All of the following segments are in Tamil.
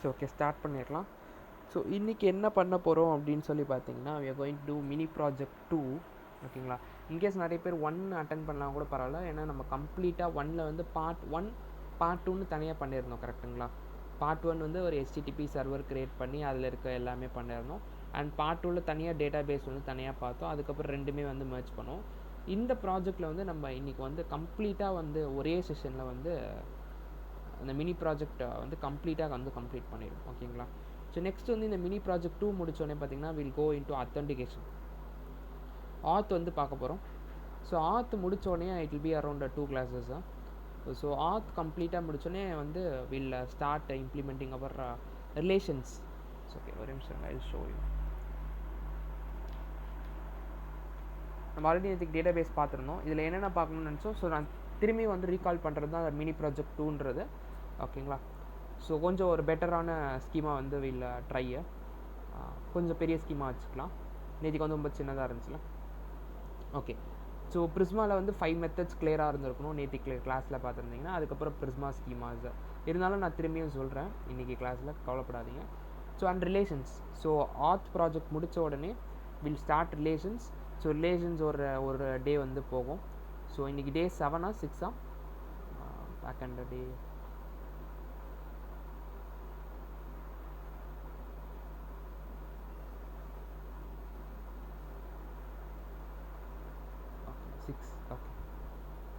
ஸோ ஓகே, ஸ்டார்ட் பண்ணிடலாம். ஸோ இன்றைக்கி என்ன பண்ண போகிறோம் அப்படின்னு சொல்லி பார்த்தீங்கன்னா, we are going to do mini project 2. ஓகேங்களா? இன்கேஸ் நிறைய பேர் 1 அட்டன் பண்ணலாம் கூட பரவாயில்ல. ஏன்னா நம்ம கம்ப்ளீட்டாக 1ல் வந்து பார்ட் 1 பார்ட் 2ன்னு தனியாக பண்ணியிருந்தோம். கரெக்டுங்களா? பார்ட் 1 வந்து ஒரு HTTP சர்வர் க்ரியேட் பண்ணி அதில் இருக்க எல்லாமே பண்ணியிருந்தோம். அண்ட் பார்ட் 2ல் தனியாக டேட்டா பேஸ் வந்து தனியாக பார்த்தோம். அதுக்கப்புறம் ரெண்டுமே வந்து மெர்ஜ் பண்ணோம். இந்த ப்ராஜெக்டில் வந்து நம்ம இன்றைக்கி வந்து கம்ப்ளீட்டாக வந்து ஒரே செஷனில் வந்து அந்த மினி ப்ராஜெக்ட் வந்து கம்ப்ளீட்டாக வந்து கம்ப்ளீட் பண்ணிடும். ஓகேங்களா? ஸோ நெக்ஸ்ட் வந்து இந்த மினி ப்ராஜெக்ட் 2 முடிச்சோடனே பார்த்தீங்கன்னா வில் கோ இன்டு அத்தன்டிகேஷன். ஆத் வந்து பார்க்க போகிறோம். ஸோ ஆத் முடித்தோடனே it will be around 2 classes. So ஆத் கம்ப்ளீட்டாக முடித்தோடனே வந்து will start implementing our relations. Okay, ஒரு நிமிஷம், ஐ வில் ஷோ யூ. நம்ம ஆல்ரெடி இதுக்கு டேட்டா பேஸ் பார்த்துருந்தோம். இதில் என்னென்ன பார்க்கணும்னு நினச்சோம். ஸோ நான் திரும்பி வந்து ரீகால் பண்ணுறது தான் மினி ப்ராஜெக்ட் 2ன்றது. ஓகேங்களா? ஸோ கொஞ்சம் ஒரு பெட்டரான ஸ்கீமா வந்து வில் ட்ரை. கொஞ்சம் பெரிய ஸ்கீமாக வச்சுக்கலாம். நேற்றுக்கு வந்து ரொம்ப சின்னதாக இருந்துச்சுல. ஓகே, ஸோ ப்ரிஸ்மாவில் வந்து 5 மெத்தட்ஸ் கிளியராக இருந்திருக்கணும் நேற்று கிளாஸில் பார்த்துருந்தீங்கன்னா. அதுக்கப்புறம் ப்ரிஸ்மா ஸ்கீமாஸ் இருந்தாலும் நான் திரும்பியும் சொல்கிறேன் இன்றைக்கி கிளாஸில், கவலைப்படாதீங்க. So and relations. So auth project முடித்த உடனே will start relations. So relations ஒரு டே வந்து போகும். ஸோ இன்றைக்கி day 7 6 back and day 6. Okay,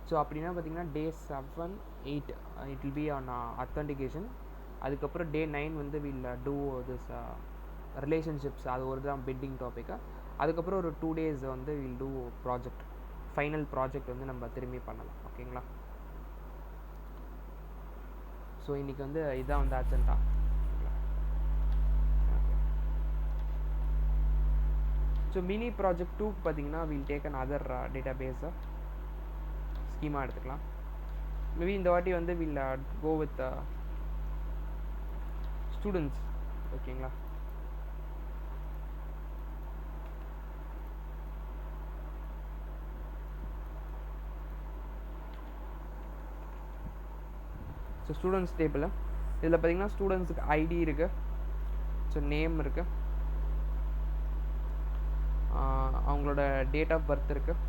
so அப்படின்னா பார்த்தீங்கன்னா day 7 8 it will be on authentication. அதுக்கப்புறம் டே 9 வந்து வில் டூ திஸ் ரிலேஷன்ஷிப்ஸ். அது ஒரு தான் பெட்டிங் டாப்பிக்காக. அதுக்கப்புறம் ஒரு 2 days வந்து will do project. Final project வந்து நம்ம திரும்பி பண்ணலாம். ஓகேங்களா? ஸோ இன்றைக்கி வந்து இதான் வந்து அஜெண்டா. ஸோ மினி ப்ராஜெக்ட் 2 பார்த்தீங்கன்னா will take an other data பேஸை ஸ்கீமா எடுத்துக்கலாம். மேபி இந்த வாட்டி வந்து வில் கோ வித் ஸ்டூடெண்ட்ஸ். ஓகேங்களா? ஸோ ஸ்டூடெண்ட்ஸ் டேபிள் இதில் பார்த்தீங்கன்னா ஸ்டூடெண்ட்ஸுக்கு ஐடி இருக்குது. ஸோ நேம் இருக்குது. அவங்களோட டேட் ஆஃப் பர்த் இருக்குது.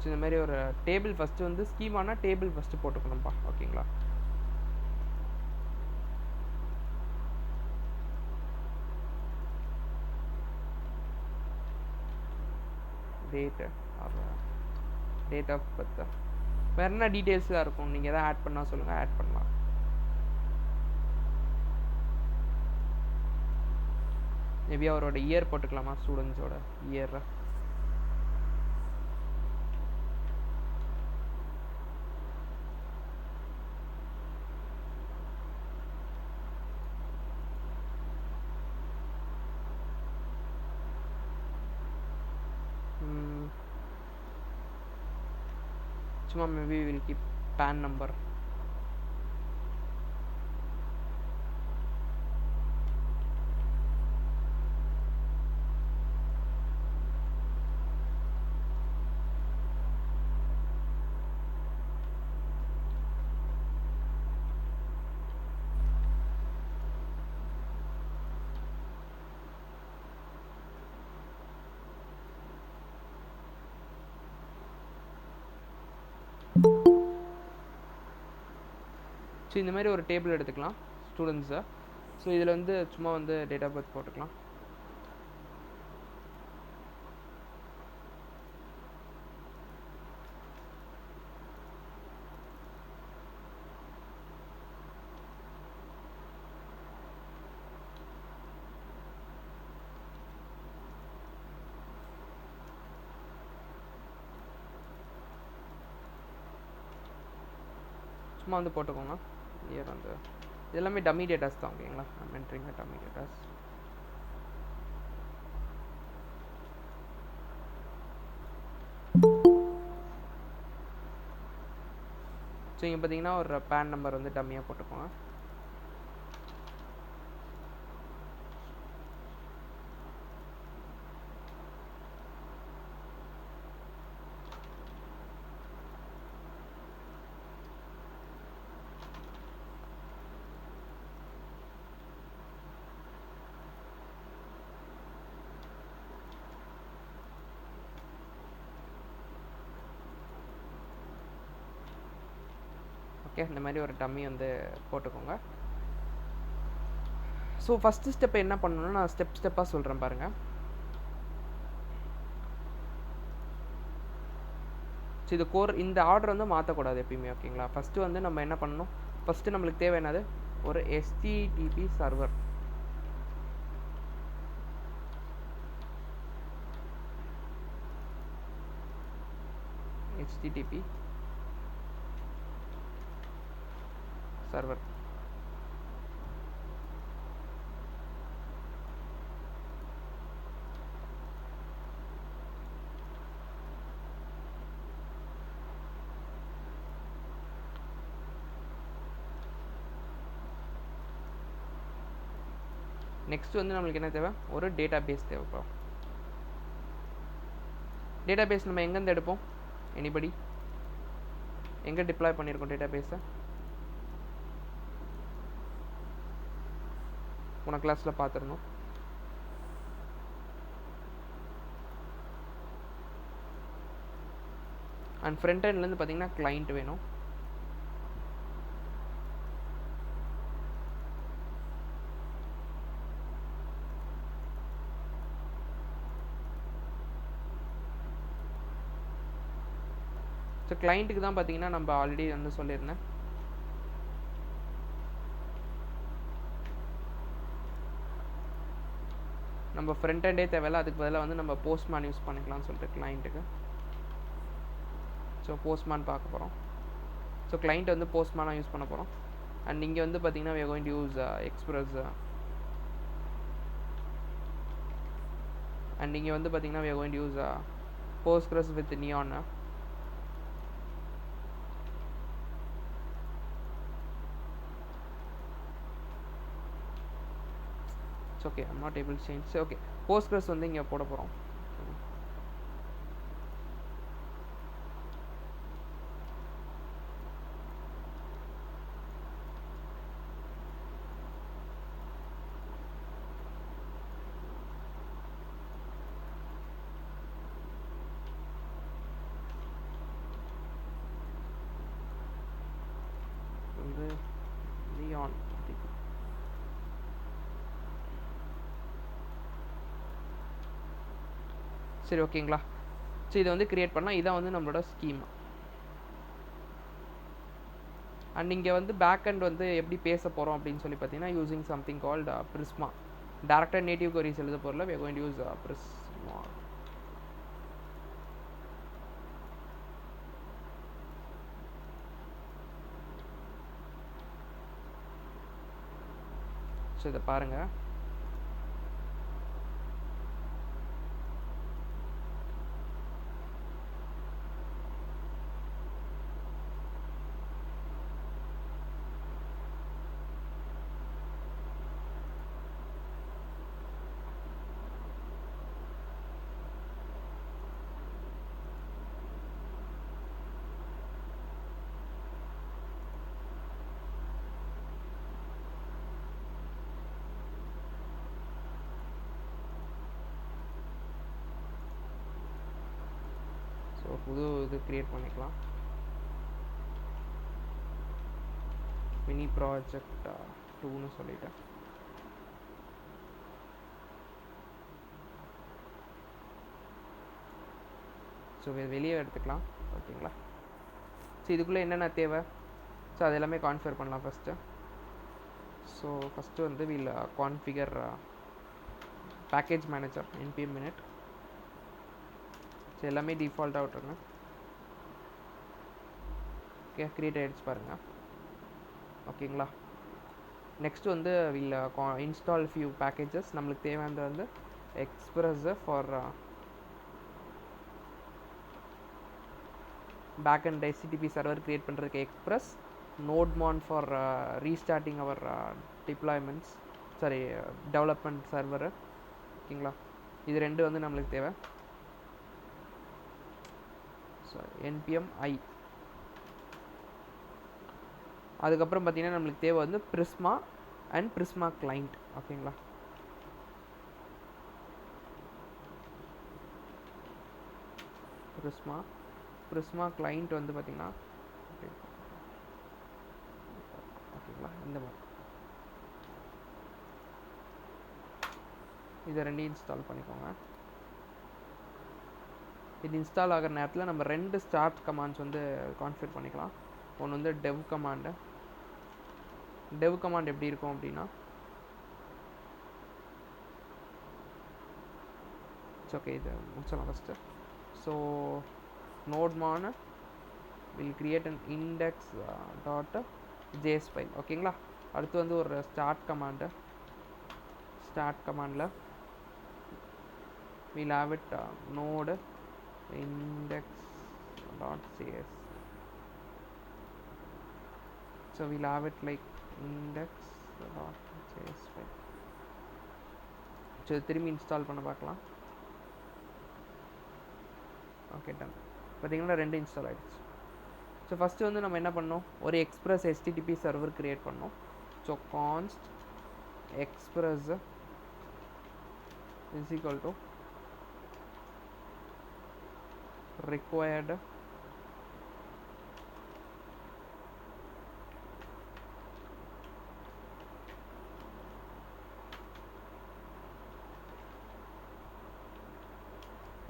ஸோ இந்த மாதிரி ஒரு டேபிள் ஃபஸ்ட்டு வந்து ஸ்கீமானா டேபிள் ஃபஸ்ட்டு போட்டுக்கணும்ப்பா. ஓகேங்களா? டேட்டு டேட் ஆஃப் பர்த் வேறு என்ன டீட்டெயில்ஸாக இருக்கும். நீங்கள் எதாவது ஆட் பண்ணால் சொல்லுங்கள், ஆட் பண்ணலாம். மேபி அவரோட இயர் போட்டுக்கலாமா, ஸ்டூடெண்ட்ஸோட இயர். சும்மா maybe will keep PAN number. So இந்த மாதிரி ஒரு டேபிள் எடுத்துக்கலாம் ஸ்டூடெண்ட்ஸை. ஸோ இதில் வந்து சும்மா வந்து டேட் ஆஃப் பர்த் போட்டுக்கலாம். சும்மா வந்து போட்டுக்கோங்க. இயர் வந்து எல்லாமே டம்மி டேட்டாஸ் தான். ஓகேங்களா? I'm entering dummy datas. So இங்கே பார்த்தீங்கன்னா ஒரு பேன் நம்பர் வந்து டம்மியாக போட்டுக்கோங்க. ஓகே, இந்த மாதிரி ஒரு டம்மி வந்து போட்டுக்கோங்க. ஸோ ஃபஸ்ட்டு ஸ்டெப் என்ன பண்ணணும்னா நான் ஸ்டெப் ஸ்டெப்பாக சொல்கிறேன் பாருங்கள். ஸோ இது இந்த ஆர்டர் வந்து மாற்றக்கூடாது எப்பயுமே, ஓகேங்களா. ஃபஸ்ட்டு வந்து நம்ம என்ன பண்ணணும், ஃபஸ்ட்டு நம்மளுக்கு தேவை என்னது, ஒரு HTTP server. HTTP server. Next வந்து நம்மளுக்கு என்ன தேவை, ஒரு டேட்டா பேஸ் தேவைப்படும். டேட்டா பேஸ் நம்ம எங்கேருந்து எடுப்போம், எனிபடி எங்கே டிப்ளாய் பண்ணியிருக்கோம் டேட்டா பேஸை? உன கிளாஸில் பார்த்துருந்தோம். அண்ட் ஃப்ரண்ட் எண்ட்லேருந்து பார்த்தீங்கன்னா கிளைண்ட் வேணும். ஸோ கிளைண்ட்டுக்கு தான் பார்த்தீங்கன்னா நம்ம ஆல்ரெடி வந்து சொல்லியிருந்தேன், நம்ம ஃப்ரண்ட் எண்டே தேவையில்ல, அதுக்கு பதிலாக வந்து நம்ம போஸ்ட்மேன் யூஸ் பண்ணிக்கலாம்னு சொல்லிட்டு கிளைண்ட்டுக்கு. ஸோ போஸ்ட்மேன் பார்க்க போகிறோம். ஸோ கிளைண்ட் வந்து போஸ்ட்மேனாக யூஸ் பண்ண போகிறோம். அண்ட் இங்கே வந்து பார்த்தீங்கன்னா we are going to use Express. And இங்கே வந்து பார்த்தீங்கன்னா we are going to use Postgres with Neon. It's okay, I'm not able to change. So okay, Postgres வந்து இங்கே போட போகிறோம். வந்து Neon. சரி, ஓகேங்களா. ஸோ இதை வந்து கிரியேட் பண்ணால் இதான் வந்து நம்மளோட ஸ்கீம். அண்ட் இங்கே வந்து பேக் அண்ட் வந்து எப்படி பேச போகிறோம் அப்படின்னு சொல்லி பார்த்தீங்கன்னா யூசிங் சம்திங் கால்ட் Prisma. டேரக்டாக நேட்டிவ் queries எழுத போகிறல, we are going to use Prisma. So இதை பாருங்கள். ஸோ புது இது க்ரியேட் பண்ணிக்கலாம். மினி ப்ராஜெக்ட் 2ன்னு சொல்லிட்டேன். ஸோ வெளியே எடுத்துக்கலாம், ஓகேங்களா. ஸோ இதுக்குள்ளே என்னென்ன தேவை, ஸோ அது எல்லாமே கான்ஃபிகர் பண்ணலாம் ஃபஸ்ட்டு. ஸோ ஃபஸ்ட்டு வந்து will configure package manager npm init. So எல்லாமே டிஃபால்ட்டாக விட்டுருங்க. ஓகே, க்ரியேட் ஆகிடுச்சு பாருங்கள், ஓகேங்களா. நெக்ஸ்ட் வந்து வில் இன்ஸ்டால் ஃபியூ பேக்கேஜஸ். நம்மளுக்கு தேவையானது வந்து express for backend HTTP server க்ரியேட் பண்ணுறதுக்கு express, nodemon for restarting our deployments, sorry development server, ஓகேங்களா. இது ரெண்டு வந்து நம்மளுக்கு தேவை. So npm i. அதுக்கப்புறம் பார்த்தீங்கன்னா நம்மளுக்கு தேவை வந்து Prisma அண்ட் Prisma கிளைண்ட், ஓகேங்களா. Prisma கிளைண்ட் வந்து பார்த்தீங்கன்னா ஓகேங்களா. இந்த மாதிரி இதை ரெண்டையும் இன்ஸ்டால் பண்ணிக்கோங்க. இது இன்ஸ்டால் ஆகிற நேரத்தில் நம்ம 2 ஸ்டார்ட் கமாண்ட்ஸ் வந்து கான்ஃபிகர் பண்ணிக்கலாம். ஒன்று வந்து டெவ் கமாண்டு. டெவ் கமாண்ட் எப்படி இருக்கும் அப்படின்னா, ஓகே இதை முடிச்சலாம் first. So nodemon will create an index dot JS file. ஓகேங்களா. அடுத்து வந்து ஒரு ஸ்டார்ட் கமாண்டில் will have it node index.js. So we'll have it like index.js file. So திரும்பி இன்ஸ்டால் பண்ண பார்க்கலாம். Okay done. பார்த்தீங்கன்னா 2 இன்ஸ்டால் ஆகிடுச்சு. ஸோ ஃபஸ்ட்டு வந்து நம்ம என்ன பண்ணோம், ஒரு எக்ஸ்பிரஸ் HTTP சர்வர் க்ரியேட் பண்ணோம். So const express is equal to required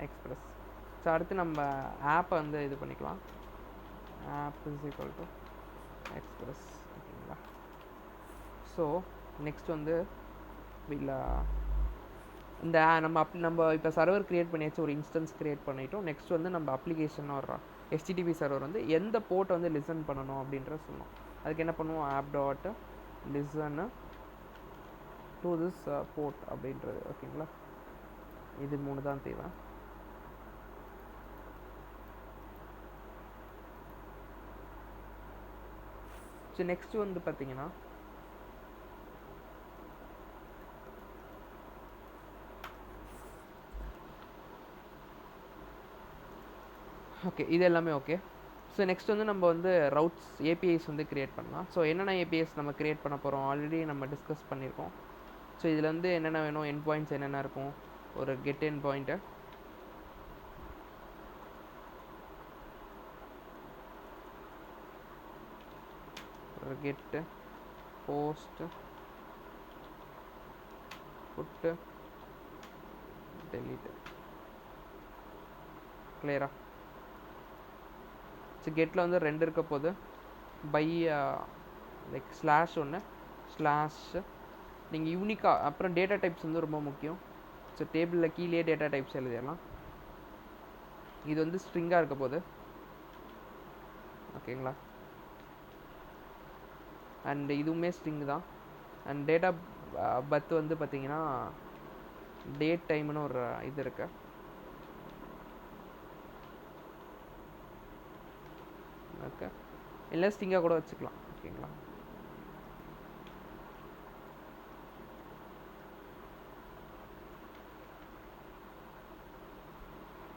express. So அடுத்து நம்ம ஆப்பை வந்து இது பண்ணிக்கலாம். App is equal to express. ஓகேங்களா. ஸோ நெக்ஸ்ட் வந்து இந்த நம்ம இப்போ சர்வர் க்ரியேட் பண்ணியாச்சு, ஒரு இன்ஸ்டன்ஸ் க்ரியேட் பண்ணிட்டோம். நெக்ஸ்ட் வந்து நம்ம அப்ளிகேஷன் ஒரு HTTP சர்வர் வந்து எந்த போர்ட்டை வந்து லிசன் பண்ணணும் அப்படின்ற சொன்னோம். அதுக்கு என்ன பண்ணுவோம், app dot listen to this port அப்படின்றது. ஓகேங்களா. இது 3 தான் தேவை. ஸோ நெக்ஸ்ட் வந்து பார்த்தீங்கன்னா ஓகே இது எல்லாமே ஓகே. ஸோ நெக்ஸ்ட் வந்து நம்ம வந்து ரவுட்ஸ் ஏபிஐஸ் வந்து க்ரியேட் பண்ணலாம். ஸோ என்னென்ன ஏபிஐஸ் நம்ம க்ரியேட் பண்ண போகிறோம் ஆல்ரெடி நம்ம டிஸ்கஸ் பண்ணியிருக்கோம். ஸோ இதில் வந்து என்னென்ன வேணும், எண்ட் பாயிண்ட்ஸ் என்னென்ன இருக்கும், ஒரு கெட் எண்ட் பாயிண்ட்டு, ஒரு கெட்டு, போஸ்ட்டு, புட்டு, டெலீட். கிளியரா. ஸோ கெட்டில் வந்து 2 இருக்க போது, பை லைக் ஸ்லாஷ் ஒன்று ஸ்லாஷ் நீங்கள் யூனிக்காக. அப்புறம் டேட்டா டைப்ஸ் வந்து ரொம்ப முக்கியம். ஸோ டேபிளில் கீழே டேட்டா டைப்ஸ் எழுதிடலாம். இது வந்து ஸ்ட்ரிங்காக இருக்க போது. ஓகேங்களா. அண்ட் இதுவுமே ஸ்ட்ரிங் தான். அண்ட் டேட்டா பர்த் வந்து பார்த்தீங்கன்னா டேட் டைம்னு ஒரு இது இருக்கு. ஓகே இல்லை ஸ்ட்ரிங்காக கூட வச்சுக்கலாம். ஓகேங்களா.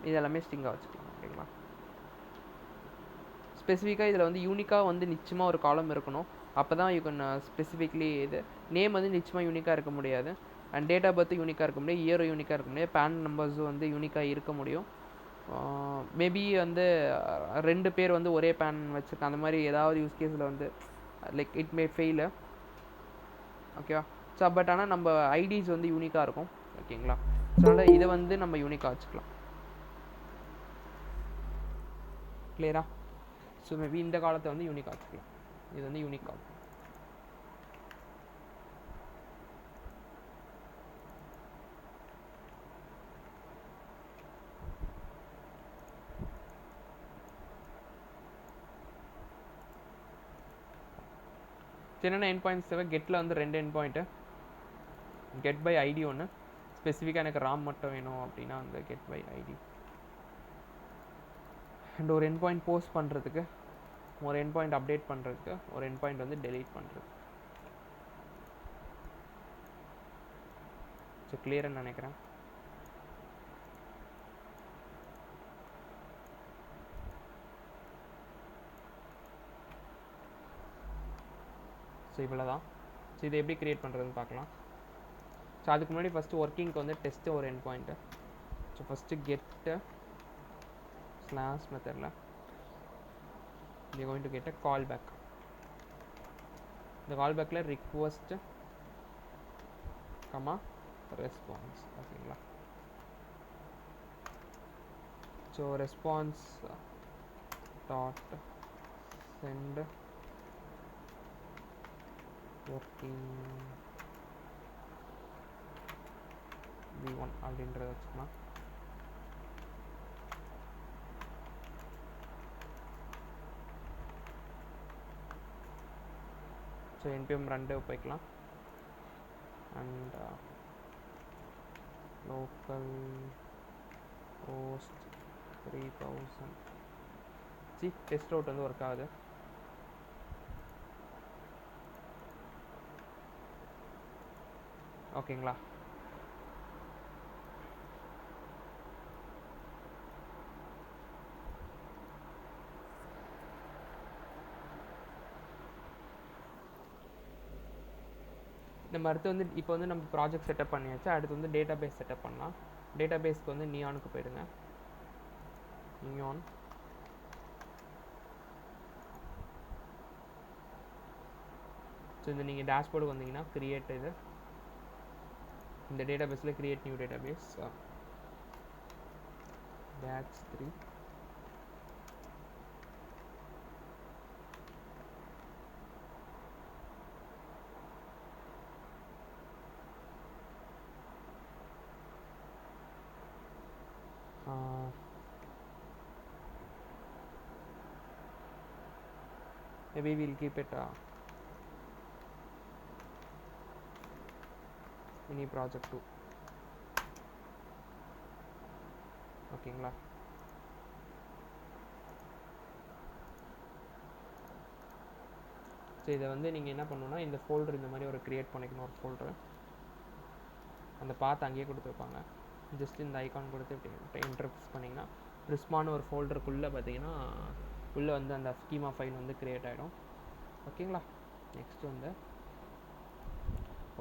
இதெல்லாமே ஸ்ட்ரிங்காக வச்சுக்கலாம். ஓகேங்களா. ஸ்பெசிஃபிக்காக இதில் வந்து யூனிக்காக வந்து நிச்சயமாக ஒரு காலம் இருக்கணும். அப்போ தான் யூ கேன் ஸ்பெசிஃபிக்லி இது நேம் வந்து நிச்சயமாக யூனிக்காக இருக்க முடியாது. அண்ட் டேட் ஆஃப் பர்த்து யூனிக்காக இருக்க முடியாது, இயரும் யூனிக்காக இருக்க முடியாது, பேன் நம்பர்ஸும் வந்து யூனிக்காக இருக்க முடியும். மேபி வந்து 2 பேர் வந்து ஒரே பேன் வச்சுருக்க அந்த மாதிரி ஏதாவது யூஸ் கேஸில் வந்து லைக் இட் மே ஃபெயிலு. ஓகேவா. ஸோ பட் ஆனால் நம்ம ஐடிஸ் வந்து யூனிக்காக இருக்கும். ஓகேங்களா. ஸோ அதனால் இதை வந்து நம்ம யூனிக்காக வச்சுக்கலாம். கிளியரா. ஸோ மேபி இந்த காலத்தை வந்து யூனிக்காக வச்சுக்கலாம். இது வந்து யூனிக் ஆகும். என்னென்ன எண்ட் பாயிண்ட்ஸ் தேவை, கெட்டில் வந்து 2 end point, get by ID ஒன்று, ஸ்பெசிஃபிக்காக எனக்கு ராம் மட்டும் வேணும் அப்படின்னா வந்து கெட் பை ஐடி. அண்ட் ஒரு எண்ட் பாயிண்ட் போஸ்ட் பண்ணுறதுக்கு, ஒரு எண்ட் பாயிண்ட் அப்டேட் பண்ணுறதுக்கு, ஒரு எண்ட் பாயிண்ட் வந்து டெலீட் பண்ணுறது. ஸோ கிளியர்னு நினைக்கிறேன். ஸோ இவ்வளோ தான். ஸோ இதை எப்படி க்ரியேட் பண்ணுறதுன்னு பார்க்கலாம். ஸோ அதுக்கு முன்னாடி ஃபஸ்ட்டு ஒர்க்கிங்க்கு வந்து டெஸ்ட்டு ஒரு end point. So first get slash மெத்தடில் we are going to get a callback. இந்த கால்பேக்கில் ரிக்வஸ்ட் கமா ரெஸ்பான்ஸ் ஓகேங்களா. So response dot send working v1 அப்படின்றத வச்சுக்கலாம். ஸோ npm 2 போய்க்கலாம். And local host 3000. Test out வந்து ஒர்க் ஆகுது. ஓகேங்களா. நம்ம அடுத்து வந்து இப்போ வந்து நம்ம ப்ராஜெக்ட் செட்டப் பண்ணியாச்சு. அடுத்து வந்து டேட்டா பேஸ் செட்டப் பண்ணலாம். டேட்டா பேஸ்க்கு வந்து நியானுக்கு போயிடுங்க. நியான் ஸோ இந்த நீங்கள் டேஷ்போர்டுக்கு வந்தீங்கன்னா கிரியேட் இது இந்த டேட்டா பேஸில் create new database batch 3. Maybe we'll keep it mini project 2. ஓகேங்களா. ஸோ இதை வந்து நீங்கள் என்ன பண்ணணுன்னா இந்த ஃபோல்டர் இந்த மாதிரி ஒரு க்ரியேட் பண்ணிக்கணும். ஒரு ஃபோல்டரு அந்த பாத்து அங்கேயே கொடுத்துருப்பாங்க. ஜஸ்ட் இந்த ஐக்கான் கொடுத்து இப்படி இன்டர்ஃபேஸ் பண்ணிங்கன்னா ரிஸ்பான்னு ஒரு ஃபோல்டருக்குள்ளே பார்த்தீங்கன்னா உள்ளே வந்து அந்த ஸ்கீமா ஃபைல் வந்து க்ரியேட் ஆகிடும். ஓகேங்களா. நெக்ஸ்ட் வந்து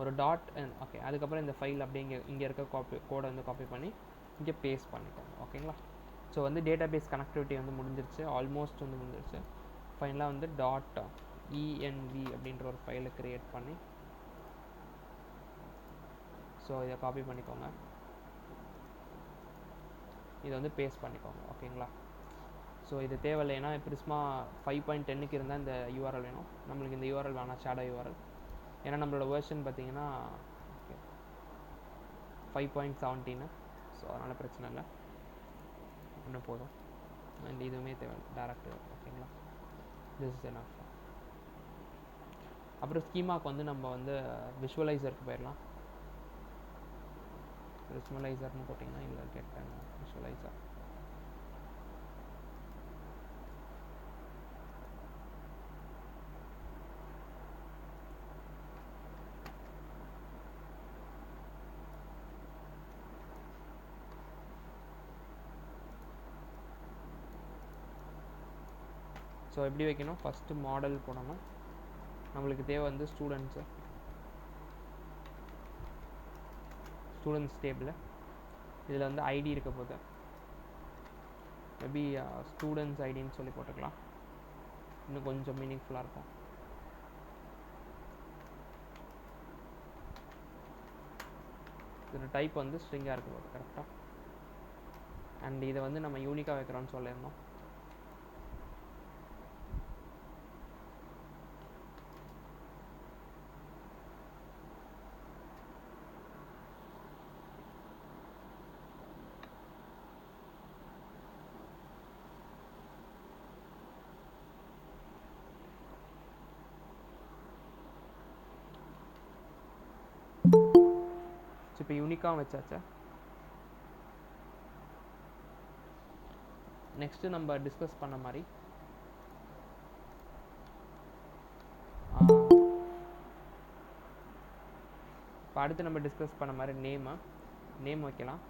ஒரு டாட் ஓகே. அதுக்கப்புறம் இந்த ஃபைல் அப்படியே இங்கே இருக்க கோடை வந்து காப்பி பண்ணி இங்கே பேஸ்ட் பண்ணிக்கோங்க. ஓகேங்களா. ஸோ வந்து டேட்டா பேஸ் கனெக்டிவிட்டி வந்து முடிஞ்சிருச்சு. ஆல்மோஸ்ட் வந்து முடிஞ்சிருச்சு. ஃபைனலாக வந்து டாட் env அப்படின்ற ஒரு ஃபைலை க்ரியேட் பண்ணி ஸோ இதை காப்பி பண்ணிக்கோங்க. இதை வந்து பேஸ்ட் பண்ணிக்கோங்க. ஓகேங்களா. ஸோ இது தேவையில்லைன்னா பிரிஸ்மா 5.10க்கு இருந்தால் இந்த யூஆர்எல் வேணும். நம்மளுக்கு இந்த யூஆர்எல் வேணாம், ஷேடோ யூஆர்எல். ஏன்னா நம்மளோட வெர்ஷன் பார்த்தீங்கன்னா 5.17. ஸோ அதனால் பிரச்சனை இல்லை, இன்னும் போதும். அண்ட் இதுவுமே தேவை டேரக்ட். ஓகேங்களா. This is enough. அப்புறம் ஸ்கீமாக்கு வந்து நம்ம வந்து விஷுவலைசருக்கு போயிடலாம். விஷுவலைசர்னு போட்டிங்கன்னா இல்லை கேட்டேன். விஷுவலைசர் ஸோ எப்படி வைக்கணும், ஃபஸ்ட்டு மாடல் போடணும். நம்மளுக்கு தேவை வந்து ஸ்டூடெண்ட்ஸு டேபிள். இதில் வந்து ஐடி இருக்க போது மேபி ஸ்டூடெண்ட்ஸ் ஐடின்னு சொல்லி போட்டுக்கலாம். இன்னும் கொஞ்சம் மீனிங்ஃபுல்லாக இருக்கும். இதோட டைப் வந்து ஸ்ட்ரிங்காக இருக்க போது கரெக்டாக. அண்ட் இதை வந்து நம்ம யூனிக்காக வைக்கிறோன்னு சொல்லியிருந்தோம். இப்போ யூனிக்காக வச்சாச்சா. நெக்ஸ்ட்டு நம்ம டிஸ்கஸ் பண்ண மாதிரி இப்போ அடுத்து நம்ம டிஸ்கஸ் பண்ண மாதிரி நேம் வைக்கலாம்.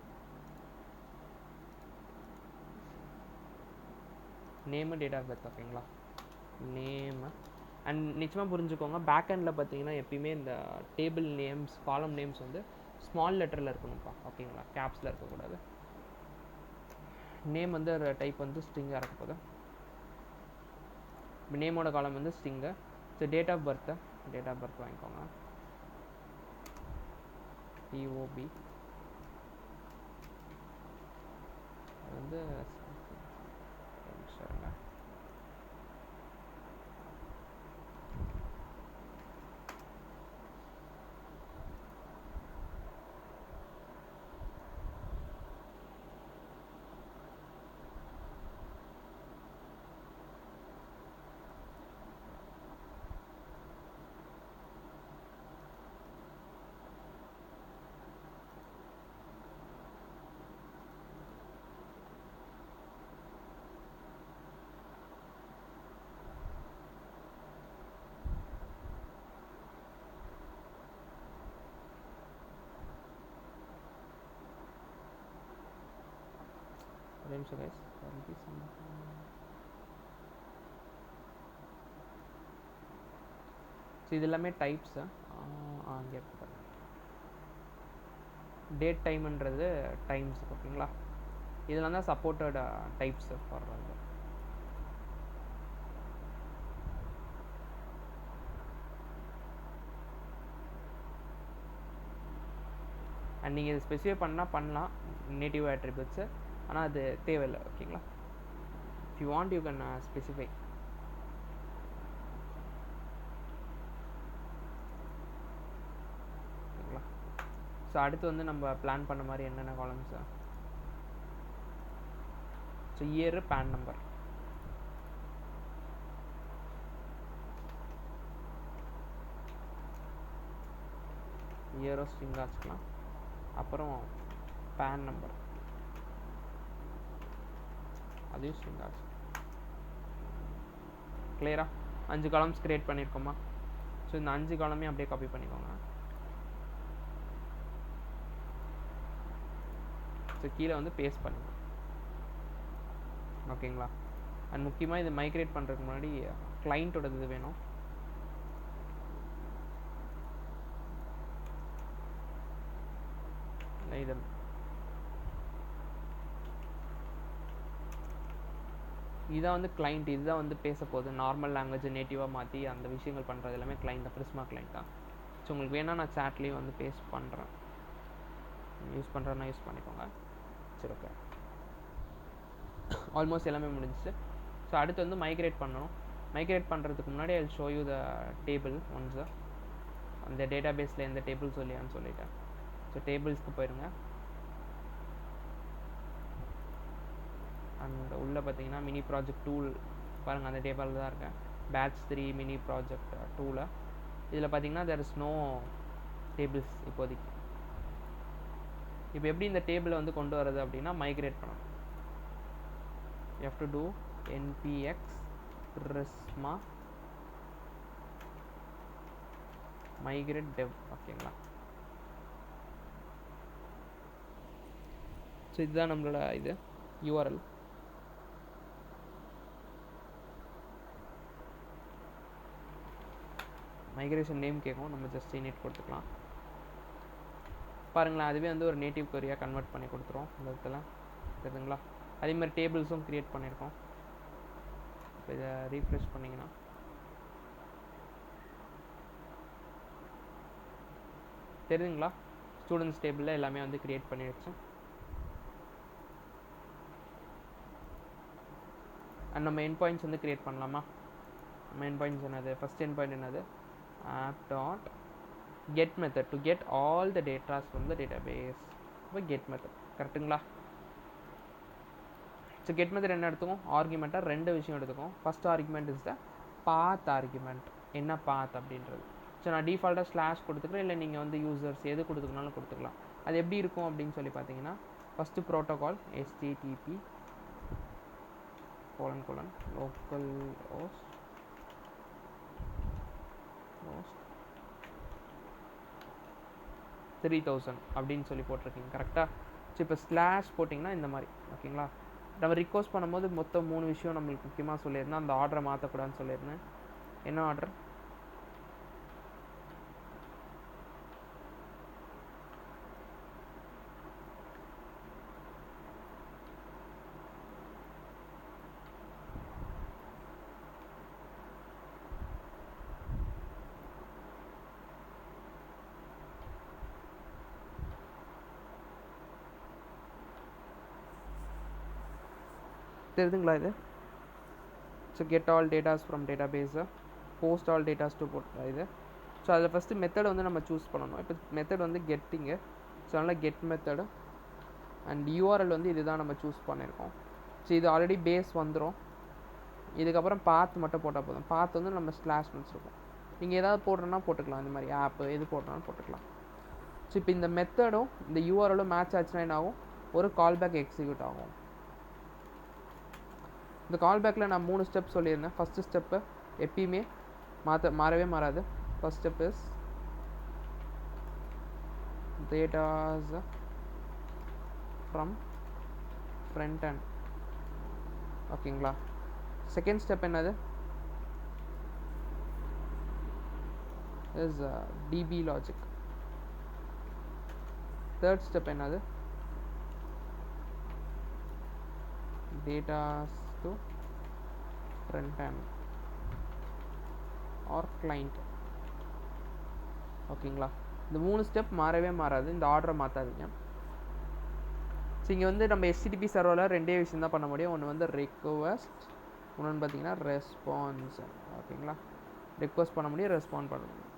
Name date of birth. ஓகேங்களா. நேமு அண்ட் நிச்சயமாக புரிஞ்சுக்கோங்க, பேக்கெண்டில் பார்த்தீங்கன்னா எப்பயுமே இந்த டேபிள் நேம்ஸ், காலம் நேம்ஸ் வந்து ஸ்மால் லெட்டரில் இருக்கணும்ப்பா. ஓகேங்களா. கேப்ஸில் இருக்கக்கூடாது. நேம் வந்து டைப் வந்து ஸ்ட்ரிங்காக இருக்க போது. நேமோட காலம் வந்து string. So date of birth date of birth வாங்கிக்கோங்க. டிஓபி அது வந்து சரிங்க. ஒரு நிமிஷம் கைஸ். ஸோ இது எல்லாமே டைப்ஸு. இங்கே டேட் டைம்ன்றது டைம்ஸ், ஓகேங்களா. இதெல்லாம் தான் சப்போர்ட்டட் டைப்ஸ் போடுறது. அண்ட் நீங்கள் இது ஸ்பெசிஃபை பண்ணலாம் நேட்டிவ் ஆட்ரிபியூட்ஸு, ஆனால் அது தேவையில்லை, ஓகேங்களா. If you want you can specify. ஓகேங்களா. ஸோ அடுத்து வந்து நம்ம பிளான் பண்ண மாதிரி என்னென்ன columns. So year, PAN number, இயரோ ஸ்ட்ரிங்காக வச்சுக்கலாம். அப்புறம் பேன் நம்பர் அதையும் ஸ்ட்ரிங்காக வச்சுக்கலாம். கிளியரா 5 காலம்ஸ் கிரியேட் பண்ணியிருக்கோமா. ஸோ இந்த 5 காலமே அப்படியே காப்பி பண்ணிக்கோங்க. ஸோ கீழே வந்து பேஸ்ட் பண்ணிக்கோங்க, ஓகேங்களா. அண்ட் முக்கியமாக இது மைக்ரேட் பண்ணுறதுக்கு முன்னாடி கிளைண்ட்டோட இது வேணும். இது இதான் வந்து கிளைண்ட், இதுதான் வந்து பேச போகுது. நார்மல் லாங்குவேஜ் நேட்டிவாக மாற்றி அந்த விஷயங்கள் பண்ணுறது எல்லாமே கிளைண்ட் தான், பிரிஸ்மா கிளைண்ட் தான். ஸோ உங்களுக்கு வேணால் நான் சாட்லேயும் வந்து பேஸ்ட் பண்ணுறேன். யூஸ் பண்ணுறேன்னா யூஸ் பண்ணிக்கோங்க. சரி, ஓகே. ஆல்மோஸ்ட் எல்லாமே முடிஞ்சிச்சு. ஸோ அடுத்து வந்து மைக்ரேட் பண்ணணும். மைக்ரேட் பண்ணுறதுக்கு முன்னாடி I show you the table once. அந்த டேட்டா பேஸில் எந்த டேபிள் சொல்லியான்னு சொல்லிட்டேன். ஸோ டேபிள்ஸ்க்கு போயிடுங்க. அண்ட் உள்ளே பார்த்தீங்கன்னா மினி ப்ராஜெக்ட் டூல் பாருங்கள், அந்த டேபிளில் தான் இருக்கேன். பேட்ச் 3 மினி ப்ராஜெக்ட் டூவில். இதில் பார்த்தீங்கன்னா தேர் இஸ் நோ டேபிள்ஸ் இப்போதைக்கு. இப்போ எப்படி இந்த டேபிளை வந்து கொண்டு வரது அப்படின்னா மைக்ரேட் பண்ணணும். you have to do npx prisma migrate dev, ஓகேங்களா. ஸோ இதுதான் நம்மளோட இது யூஆர்எல். மைக்ரேஷன் நேம் கேட்கும், நம்ம ஜஸ்ட் இனிட் கொடுத்துக்கலாம். பாருங்களேன், அதுவே வந்து ஒரு நேட்டிவ் கொரியாக கன்வெர்ட் பண்ணி கொடுத்துரும் இந்த இடத்துல, தெரியுதுங்களா. அதே மாதிரி டேபிள்ஸும் க்ரியேட் பண்ணியிருக்கோம். இப்போ இதை ரீஃப்ரெஷ் பண்ணிங்கன்னா தெரியுதுங்களா, ஸ்டூடெண்ட்ஸ் டேபிளில் எல்லாமே வந்து க்ரியேட் பண்ணிடுச்சு. அண்ட் நம்ம எண்ட் பாயிண்ட்ஸ் வந்து க்ரியேட் பண்ணலாமா. நம்ம எண்ட் பாயிண்ட்ஸ் என்னது, ஃபஸ்ட் எண்ட் பாயிண்ட் என்னது, app dot get method to get all the data from the database. இப்போ get method கரெக்டுங்களா. ஸோ get method என்ன எடுத்துக்கும், ஆர்குமெண்ட்டாக 2 விஷயம் எடுத்துக்கும். First argument is the path argument. என்ன பாத் அப்படின்றது. ஸோ நான் டிஃபால்ட்டாக ஸ்லாஷ் கொடுத்துக்கிறேன், இல்லை நீங்கள் வந்து யூசர்ஸ் எது கொடுத்துக்கனாலும் கொடுத்துக்கலாம். அது எப்படி இருக்கும் அப்படின்னு சொல்லி பார்த்தீங்கன்னா, first protocol http local host 3000 அப்படின்னு சொல்லி போட்டிருக்கீங்க கரெக்டாக. ஸோ இப்போ ஸ்லாஷ் போட்டிங்கன்னா இந்த மாதிரி, ஓகேங்களா. நம்ம ரிக்வஸ்ட் பண்ணும்போது மொத்தம் 3 விஷயம் நம்மளுக்கு முக்கியமாக சொல்லியிருந்தேன். அந்த ஆர்டரை மாற்றக்கூடாதுன்னு சொல்லியிருந்தேன். என்ன ஆர்டர், தெரியுதுங்களா இது? So get all datas from டேட்டாபேஸை, போஸ்ட் ஆல் டேட்டாஸ் டு போட் இது. ஸோ அதில் ஃபஸ்ட்டு மெத்தட் வந்து நம்ம சூஸ் பண்ணணும். இப்போ மெத்தட் வந்து கெட்டிங்கு, ஸோ அதனால் கெட் மெத்தடு அண்ட் யூஆர்எல் வந்து இதுதான் நம்ம சூஸ் பண்ணியிருக்கோம். ஸோ இது ஆல்ரெடி பேஸ் வந்துடும். இதுக்கப்புறம் பாத் மட்டும் போட்டால் போதும். பாத் வந்து நம்ம ஸ்லாஷ் வச்சுருக்கோம். நீங்கள் ஏதாவது போடுறோன்னா போட்டுக்கலாம், இந்த மாதிரி ஆப்பு எது போடுறோன்னு போட்டுக்கலாம். ஸோ இப்போ இந்த மெத்தடும் இந்த யூஆர்எலும் மேட்ச் ஆச்சுன்னா என்ன ஆகும்? ஒரு கால்பேக் எக்ஸிக்யூட் ஆகும். இந்த கால்பேக்கில் நான் 3 ஸ்டெப் சொல்லியிருந்தேன். ஃபஸ்ட்டு ஸ்டெப்பு எப்பயுமே மாறவே மாறாது. First step is datas from front end. ஓகேங்களா? செகண்ட் ஸ்டெப் என்னது? Is DB logic. Third step என்னது? Datas to front end or client. ஓகேங்களா? இந்த 3 ஸ்டெப் மாறவே மாறாது. இந்த ஆர்டரை மாற்றாதீங்க. ஸோ இங்கே வந்து நம்ம HTTP சர்வரில் 2 விஷயம் தான் பண்ண முடியும். ஒன்று வந்து ரெக்வஸ்ட், இன்னொன்று பார்த்தீங்கன்னா ரெஸ்பான்ஸ். ஓகேங்களா? ரெக்வஸ்ட் பண்ண முடியும், ரெஸ்பாண்ட் பண்ண முடியும்.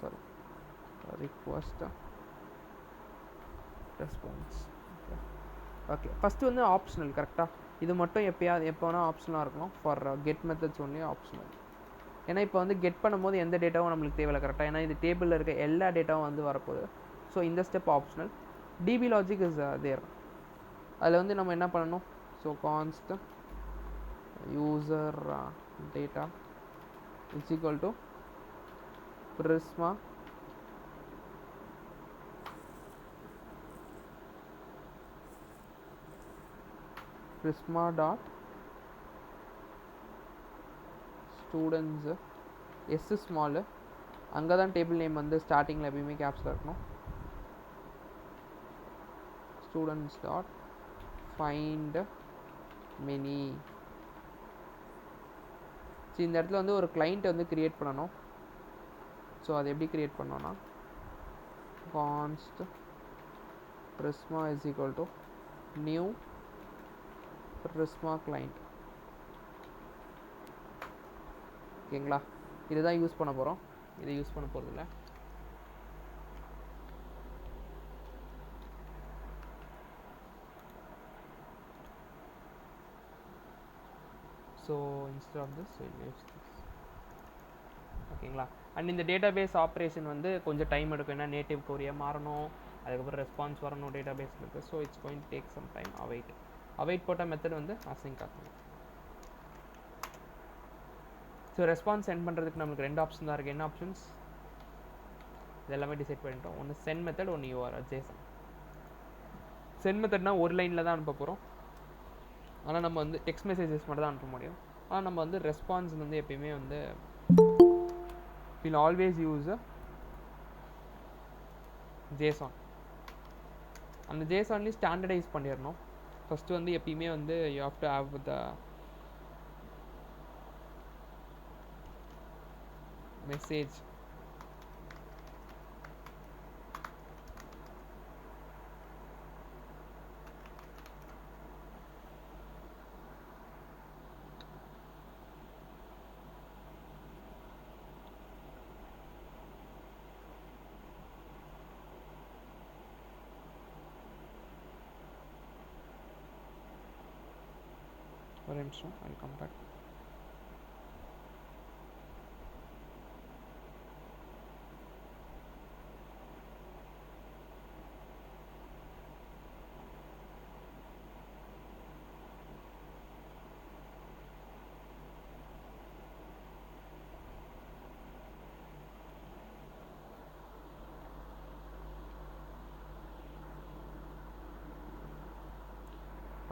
Sorry, request response. Okay, first வந்து ஆப்ஷனல். கரெக்டாக இது மட்டும் எப்போ வேணால் ஆப்ஷனலாக இருக்கணும். For get methods only optional. ஏன்னா இப்போ வந்து கெட் பண்ணும்போது எந்த டேட்டாவும் நம்மளுக்கு தேவையில்லை. கரெக்டாக ஏன்னா இது டேபிளில் இருக்க எல்லா டேட்டாவும் வந்து வரப்போகுது. ஸோ இந்த step optional. DB logic is there. அதில் வந்து நம்ம என்ன பண்ணணும்? So const user data is equal to Prisma dot students s small. அங்கே தான் டேபிள் நேம் வந்து ஸ்டார்டிங்கில் எப்பயுமே கேப்ஸில் இருக்கணும். Students dot find many. So இந்த இடத்துல வந்து ஒரு கிளைண்ட் வந்து க்ரியேட் பண்ணணும். ஸோ அது எப்படி க்ரியேட் பண்ணோன்னா கான்ஸ்ட் Prisma is equal to new Prisma client. ஓகேங்களா? இதுதான் யூஸ் பண்ண போகிறோம். இதை யூஸ் பண்ண போகிறதில்ல. So instead of this use this. ஓகேங்களா? அண்ட் இந்த டேட்டாபேஸ் ஆப்ரேஷன் வந்து கொஞ்சம் டைம் எடுக்கும். ஏன்னா நேட்டிவ் கொரியாக மாறணும், அதுக்கப்புறம் ரெஸ்பான்ஸ் வரணும் டேட்டாபேஸில் இருக்குது. So it's going to take some time. Await போட்ட மெத்தட் வந்து அசிங்க் ஆகணும். ஸோ ரெஸ்பான்ஸ் சென்ட் பண்ணுறதுக்கு நம்மளுக்கு 2 ஆப்ஷன் தான் இருக்குது. என்ன ஆப்ஷன்ஸ்? இது எல்லாமே டிசைட் பண்ணிட்டோம். ஒன்று சென்ட் மெத்தட், ஒன்று யூஆர்எல் ஜேசன். சென்ட் மெத்தட்னா ஒரு லைனில் தான் அனுப்ப போகிறோம். ஆனால் நம்ம வந்து டெக்ஸ்ட் மெசேஜஸ் மட்டும் தான் அனுப்ப முடியும். ஆனால் நம்ம வந்து ரெஸ்பான்ஸ் வந்து எப்பயுமே வந்து வில் ஆல்வேஸ் யூஸ் ஜேசான். அந்த ஜேசான்லேயும் ஸ்டாண்டர்டைஸ் பண்ணிடணும். ஃபஸ்ட்டு வந்து எப்பயுமே வந்து you have to have the message. ஒரு நிமிஷம், I will come back.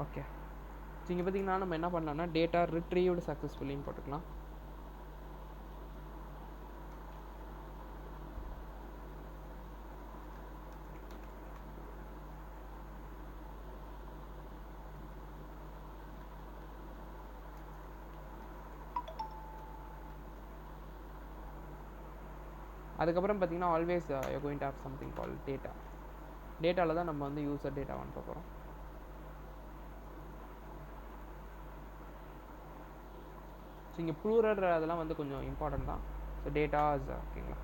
Okay, இங்கே பார்த்தீங்கன்னா நம்ம என்ன பண்ணலாம்னா டேட்டா ரிட்ரீவ்டு சக்ஸஸ்ஃபுல்லின்னு போட்டுக்கலாம். அதுக்கப்புறம் பார்த்தீங்கன்னா always you going to have something கால் டேட்டாவில் தான் நம்ம வந்து யூசர் டேட்டா அனுப்ப போகிறோம். ஸோ இங்கே ப்ளூரல் அதெல்லாம் வந்து கொஞ்சம் இம்பார்ட்டன்ட் தான். ஸோ டேட்டாஸ் ஓகேங்களா.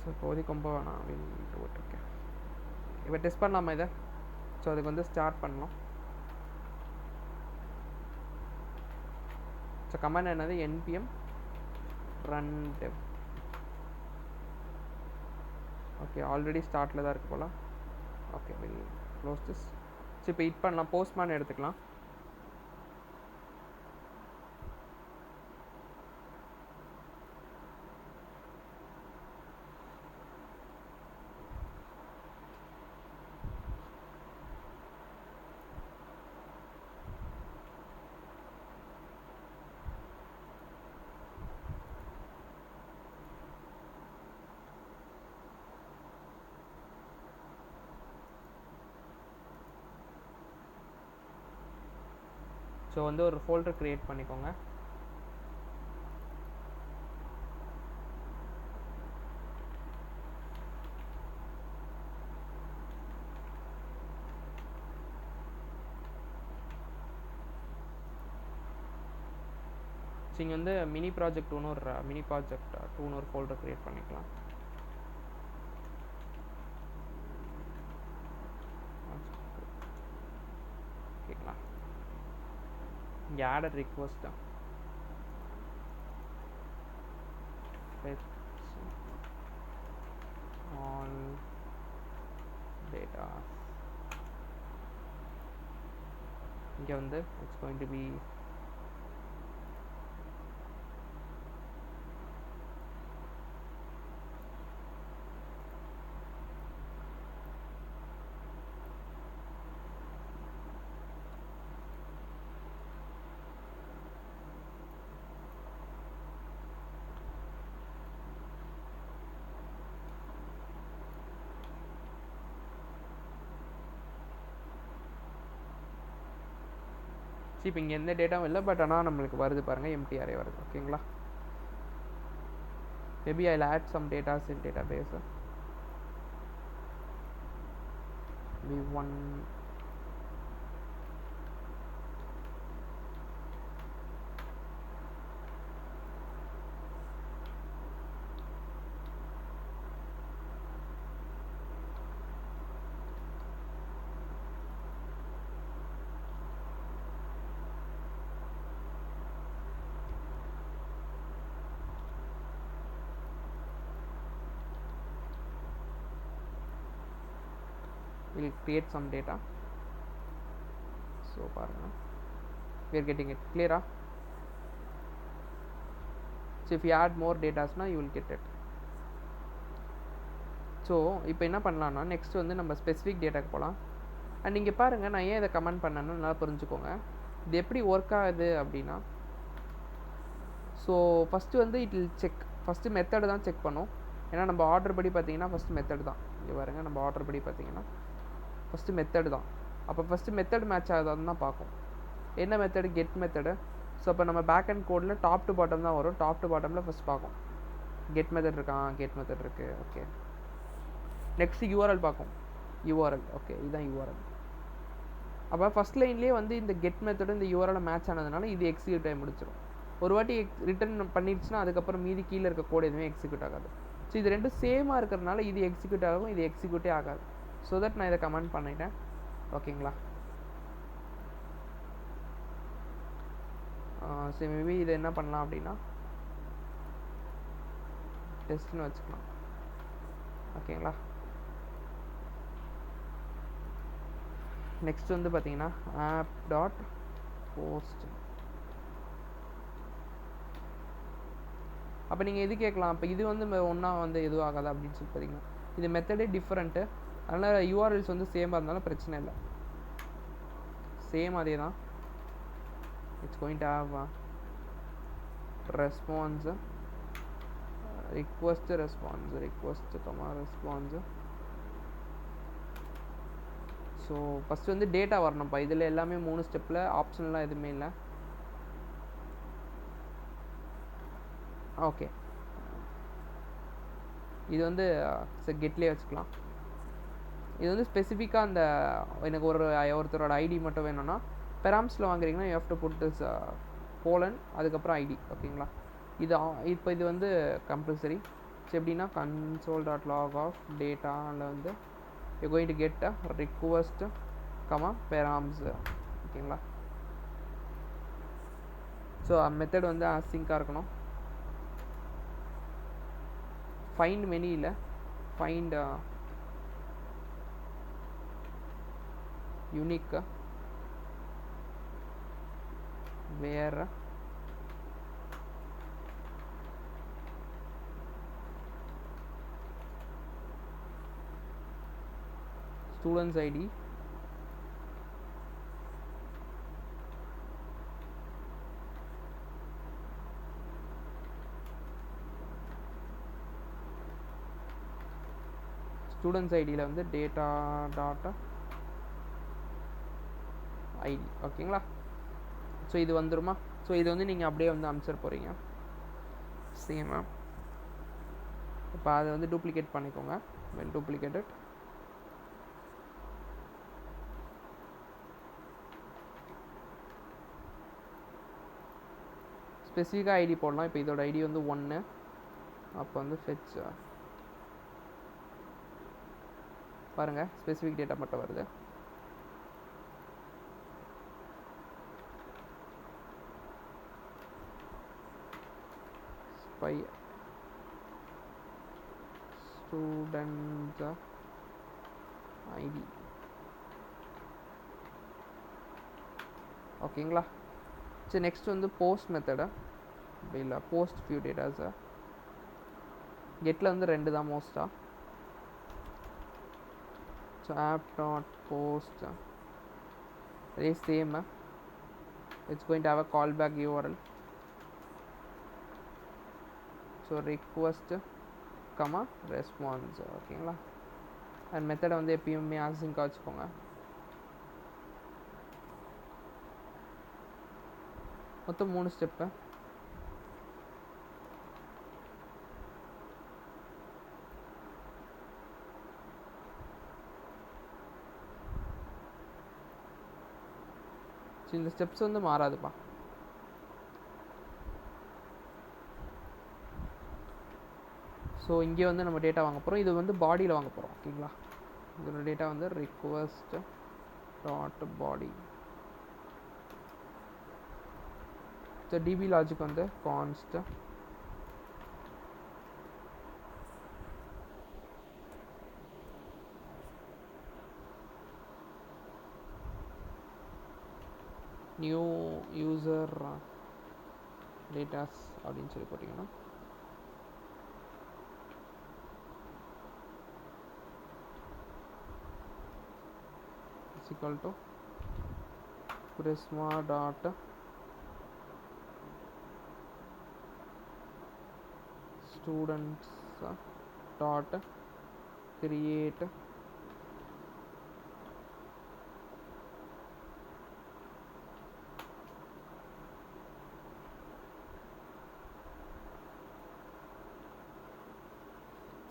ஸோ இப்போதைக்கு ரொம்ப நான் விட்டுருக்கேன். இப்போ டெஸ்ட் பண்ணலாமா இதை? ஸோ அதுக்கு வந்து ஸ்டார்ட் பண்ணலாம். ஸோ கமாண்ட் என்னது npm run dev. Okay already ஸ்டார்ட்டில் தான் இருக்குது போல். Okay will close this. So இப்போ ஹிட் பண்ணலாம், போஸ்ட்மேன் எடுத்துக்கலாம். ஸோ வந்து ஒரு ஃபோல்டர் க்ரியேட் பண்ணிக்கோங்க. ஸோ இங்கே வந்து மினி ப்ராஜெக்ட் 2 ஒரு ஃபோல்டர் க்ரியேட் பண்ணிக்கலாம். ஓகேங்களா. இங்கே ஆடட் ரிக்வஸ்ட் தான். ஆல் டேட்டா இங்கே வந்து இட்ஸ் கோயிங் டு பி இப்போ இங்கே எந்த டேட்டாவும் இல்லை, பட் ஆனால் நம்மளுக்கு வருது பாருங்கள், எம்டி அரே வருது. ஓகேங்களா. Maybe I add some datas in database. v1 will create some data. So பாருங்க, we are getting it clear. So if you add more data now you will get it. So இப்போ என்ன பண்ணலான்னா நெக்ஸ்ட் வந்து நம்ம ஸ்பெசிஃபிக் டேட்டாக்கு போகலாம். அண்ட் இங்கே பாருங்கள், நான் ஏன் இதை கமெண்ட் பண்ணேன்னு நல்லா புரிஞ்சுக்கோங்க. இது எப்படி ஒர்க் ஆகுது அப்படின்னா, ஸோ ஃபஸ்ட்டு வந்து it will check, first method தான் செக் பண்ணும். ஏன்னா நம்ம ஆர்டர் படி பார்த்தீங்கன்னா ஃபஸ்ட்டு மெத்தட் தான். இங்கே பாருங்கள், நம்ம ஆர்டர் படி பார்த்தீங்கன்னா ஃபஸ்ட்டு மெத்தடு தான். அப்போ ஃபஸ்ட்டு மெத்தட் மேட்ச் ஆகுதான்னு தான் பார்க்கும். என்ன மெத்தடு? Get method. ஸோ அப்போ நம்ம பேக் அண்ட் கோடில் டாப் டு பாட்டம் தான் வரும். டாப் டு பாட்டமில் ஃபஸ்ட் பார்க்கும், கெட் மெத்தட் இருக்கான், கெட் மெத்தட் இருக்குது. ஓகே, நெக்ஸ்ட்டு யூஆர்எல் பார்க்கும். யூஆர்எல் ஓகே, இதுதான் யூஆர்எல். அப்போ ஃபஸ்ட் லைன்லேயே வந்து இந்த கெட் மெத்தடு இந்த யூஆர்எல் மேட்ச் ஆனதுனால இது எக்ஸிக்யூட் ஆகி முடிச்சிடும். ஒரு வாட்டி ரிட்டர்ன் பண்ணிடுச்சுன்னா அதுக்கப்புறம் மீதி கீழே இருக்க கோடு எதுவுமே எக்ஸிக்யூட் ஆகாது. ஸோ இது ரெண்டும் சேமாக இருக்கிறதுனால இது எக்ஸிக்யூட் ஆகும், இது எக்ஸிக்யூட்டே ஆகாது. ஸோ தட் நான் இதை கமெண்ட் பண்ணிட்டேன். ஓகேங்களா. சரி, மேபி இதை என்ன பண்ணலாம் அப்படின்னா டெஸ்ட்னு வச்சுக்கலாம். ஓகேங்களா. நெக்ஸ்ட் வந்து பார்த்தீங்கன்னா ஆப் டாட் போஸ்ட். அப்போ நீங்கள் எது கேட்கலாம், அப்போ இது வந்து ஒன்றா வந்து எதுவும் ஆகாது அப்படின்னு சொல்லி பார்த்தீங்கன்னா இது மெத்தடே டிஃப்ரெண்ட்டு. அதனால் யூஆர்எல்ஸ் வந்து சேமாக இருந்தாலும் பிரச்சனை இல்லை, சேம் அதே தான். It's going to have response, request response, request comma response. So first வந்து டேட்டா வரணும்ப்பா. இதில் எல்லாமே 3 ஸ்டெப்பில், ஆப்ஷன்லாம் எதுவுமே இல்லை. ஓகே, இது வந்து கெட்லேயே வச்சுக்கலாம். இது வந்து ஸ்பெசிஃபிக்காக அந்த எனக்கு ஒருத்தரோட ஐடி மட்டும் வேணும்னா பெராம்ஸில் வாங்குறீங்கன்னா you have to put this colon அதுக்கப்புறம் ஐடி. ஓகேங்களா, இது இப்போ இது வந்து கம்பல்சரி. ஸோ எப்படின்னா கன்சோல் டாட் லாக் ஆஃப் டேட்டாவில் வந்து you going to get a request params. ஓகேங்களா, ஸோ மெத்தட் வந்து அசிங்காக இருக்கணும். ஃபைண்ட் மெனியில் find unique where students ID students ஐடியில் வந்து டேட்டா டாட் ஐடி. ஓகேங்களா, ஸோ இது வந்துருமா. ஸோ இது வந்து நீங்கள் அப்படியே வந்து அனுப்பிச்சிட போகிறீங்க சேமா. இப்போ அதை வந்து டூப்ளிகேட் பண்ணிக்கோங்க. Well duplicated. ஸ்பெசிஃபிக்காக ஐடி போடலாம். இப்போ இதோட ஐடி வந்து 1. அப்போ வந்து ஃபெச் பாருங்கள், ஸ்பெசிஃபிக் டேட்டா மட்டும் வருது. ஸ்பை ஸ்டூடெண்ட் ஐடி. ஓகேங்களா, சரி நெக்ஸ்ட் வந்து போஸ்ட் மெத்தடை இல்லை போஸ்ட் ஃபியூ டேட்டாஸை கெட்டில் வந்து 2 தான் மோஸ்ட்டாக. ஸோ ஆப் டாட் போஸ்ட் அதே same. It's going to have a call back URL. So request response. ஓகேங்களா, அண்ட் மெத்தடை வந்து எப்பயுமே அசிங்காக வச்சுக்கோங்க. மொத்தம் 3 ஸ்டெப்பு. ஸோ இந்த ஸ்டெப்ஸ் வந்து மாறாதுப்பா. ஸோ இங்கே வந்து நம்ம டேட்டா வாங்க போகிறோம். இது வந்து பாடியில் வாங்க போகிறோம். ஓகேங்களா, இதோட டேட்டா வந்து ரிக்வஸ்ட் டாட் பாடி. ஸோ டிபி லாஜிக் வந்து கான்ஸ்ட் நியூ யூசர் டேட்டாஸ் அப்படின்னு சொல்லி போட்டிங்கன்னா equal to prisma dot students dot create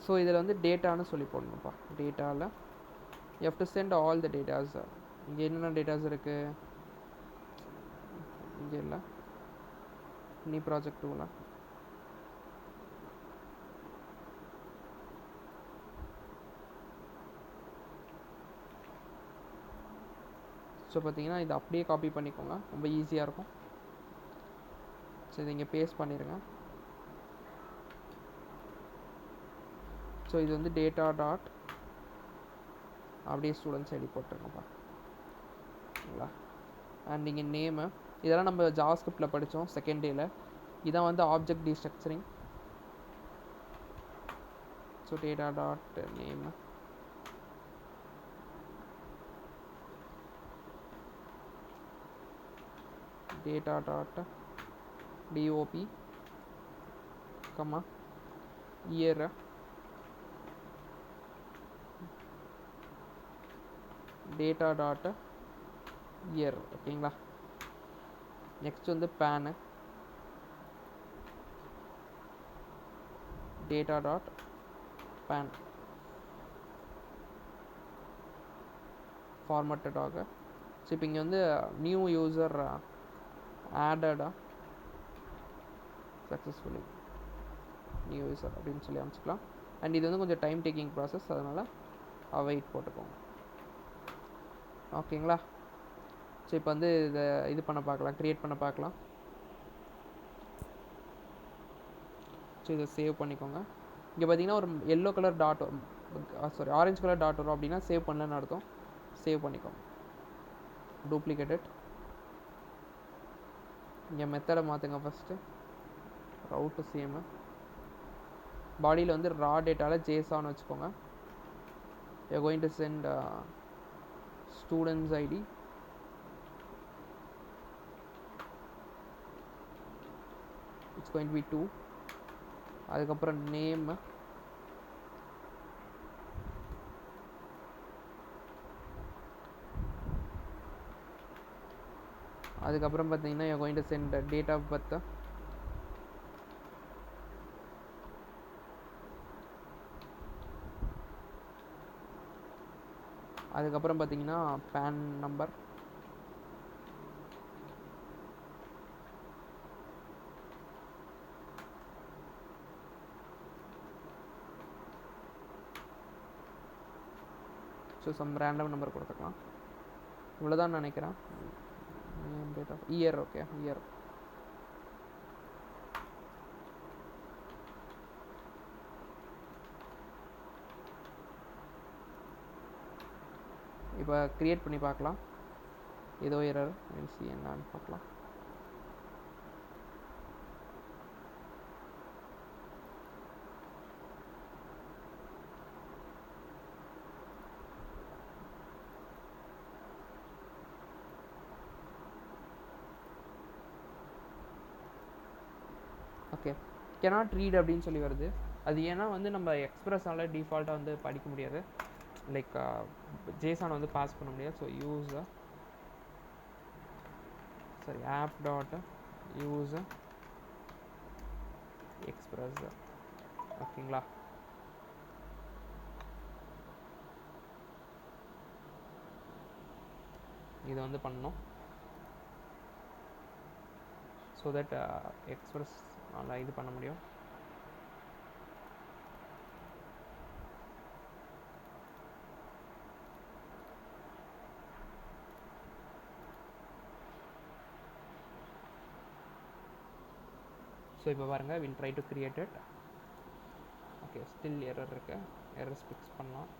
so இதில் வந்து டேட்டான்னு சொல்லி போடணும்ப்பா. டேட்டாவில் you have to send all the datas. இங்கே என்னென்ன டேட்டாஸ் இருக்குது இங்கே இல்லை, நீ ப்ராஜெக்ட் 2ல ஸோ பார்த்தீங்கன்னா இதை அப்படியே காப்பி பண்ணிக்கோங்க, ரொம்ப ஈஸியாக இருக்கும். ஸோ இதை இங்கே பேஸ்ட் பண்ணிடுங்க. ஸோ இது வந்து டேட்டா டாட் அப்படியே ஸ்டூடெண்ட்ஸ் ஐடி போட்டுருங்கப்பா. ஓகேங்களா, அண்ட் இங்கே நேமு இதெல்லாம் நம்ம ஜாவாஸ்கிரிப்டில் படித்தோம் செகண்ட் டேயில். இதான் வந்து object destructuring. So data dot name data dot DOB year data dot year. ஓகேங்களா, நெக்ஸ்ட் வந்து PAN data dot PAN formatted ஆக ஸோ இப்போ இங்கே வந்து new user added successfully new user அப்படின்னு சொல்லி அமைச்சிக்கலாம். அண்ட் இது வந்து கொஞ்சம் டைம் டேக்கிங் ப்ராசஸ், அதனால் அவைட் போட்டுக்கோங்க. ஓகேங்களா? ஸோ இப்போ வந்து இதை இது பண்ண பார்க்கலாம், க்ரியேட் பண்ண பார்க்கலாம். ஸோ இதை சேவ் பண்ணிக்கோங்க. இங்கே பார்த்தீங்கன்னா ஒரு எல்லோ கலர் டாட் வரும், சாரி ஆரஞ்சு கலர் டாட் வரும். அப்படின்னா சேவ் பண்ணலன்னு அர்த்தம். சேவ் பண்ணிக்கோங்க. டூப்ளிகேட்டட். இங்கே மெத்தடை மாற்றுங்க. ஃபஸ்ட்டு ரவுட்டு சேமு, பாடியில் வந்து ரா டேட்டாவில் ஜேசான்னு வச்சுக்கோங்க. You are going to send students ID, it's going to be 2. அதுக்கப்புறம் நேம், அதுக்கப்புறம் பார்த்தீங்கன்னா you are going to send date of birth, அதுக்கப்புறம் பார்த்தீங்கன்னா PAN number, so some random number கொடுத்துக்கலாம். இவ்வளோதான் நினைக்கிறேன். Date of year, okay year. இப்போ க்ரியேட் பண்ணி பார்க்கலாம். ஏதோ எரர் சி என்னான்னு பார்க்கலாம். ஓகே, cannot read அப்படின்னு சொல்லி வருது. அது ஏன்னா வந்து நம்ம எக்ஸ்பிரஸால் டிஃபால்ட்டாக வந்து படிக்க முடியாது, லைக் ஜேசான் வந்து பாஸ் பண்ண முடியாது. ஸோ யூஸ் சரி ஆப் டாட் யூஸ் எக்ஸ்பிரஸ். ஓகேங்களா? இதை வந்து பண்ணணும். ஸோ தட் எக்ஸ்பிரஸ் நல்லா இது பண்ண முடியும். ஸோ இப்போ பாருங்கள், will try to create it. Okay, still error இருக்கு. எரர்ஸ் ஃபிக்ஸ் பண்ணலாம்.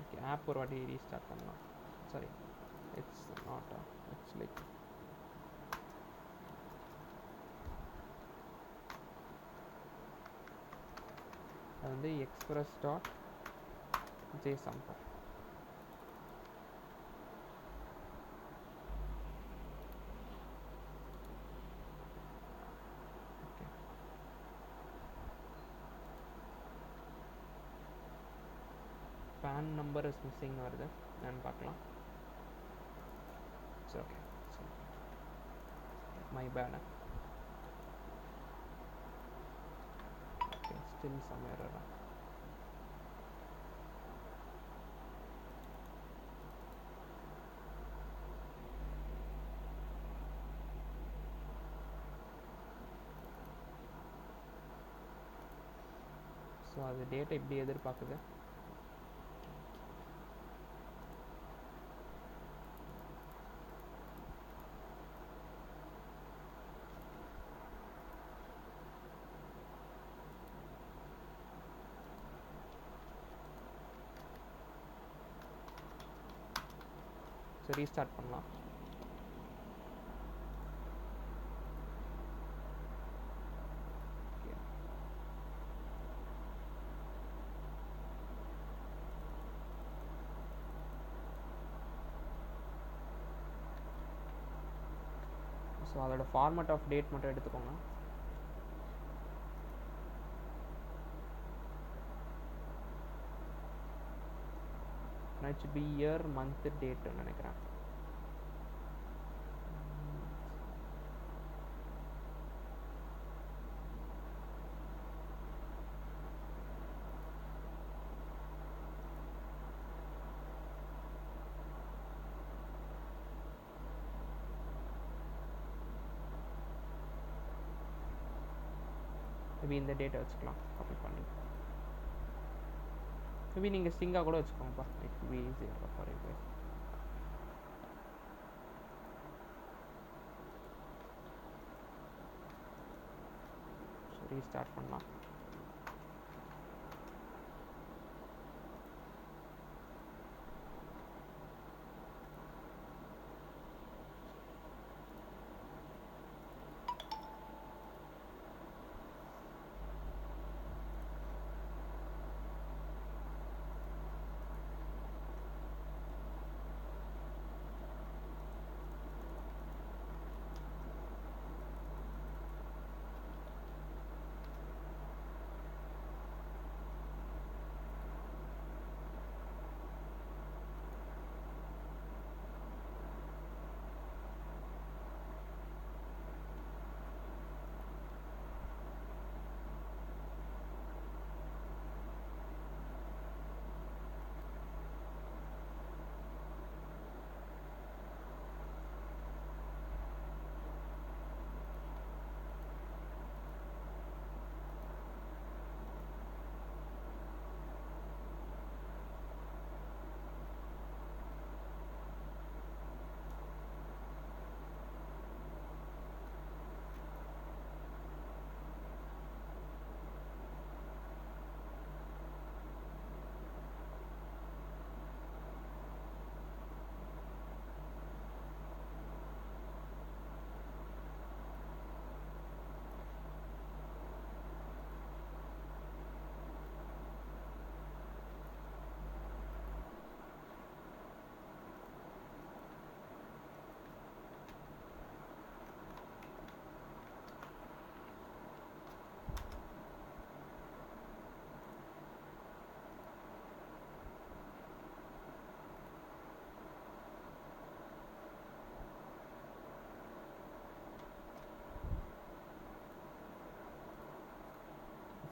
ஓகே, ஆப் ஒரு வாட்டி ரீஸ்டார்ட் பண்ணலாம். Sorry, it's not, it's like அது வந்து express dot JSON. PAN number is missing வருது, நான் பார்க்கலாம். It's okay, my bad. Okay, still some error. So அது டேட்டா எப்படி எதிர்பார்க்குது. ஸோ ரீஸ்டார்ட் பண்ணலாம். ஸோ அதோட ஃபார்மேட் ஆஃப் டேட் மட்டும் எடுத்துக்கோங்க. it should be year, month, date நினைக்கிறேன். மேபி இந்த டேட்டை வச்சுக்கலாம் காப்பி பண்ணி. மேபி நீங்கள் ஸ்ட்ரிங்காக கூட வச்சுக்கோங்கப்பா, it be easier for you guys. Restart பண்ணலாம்.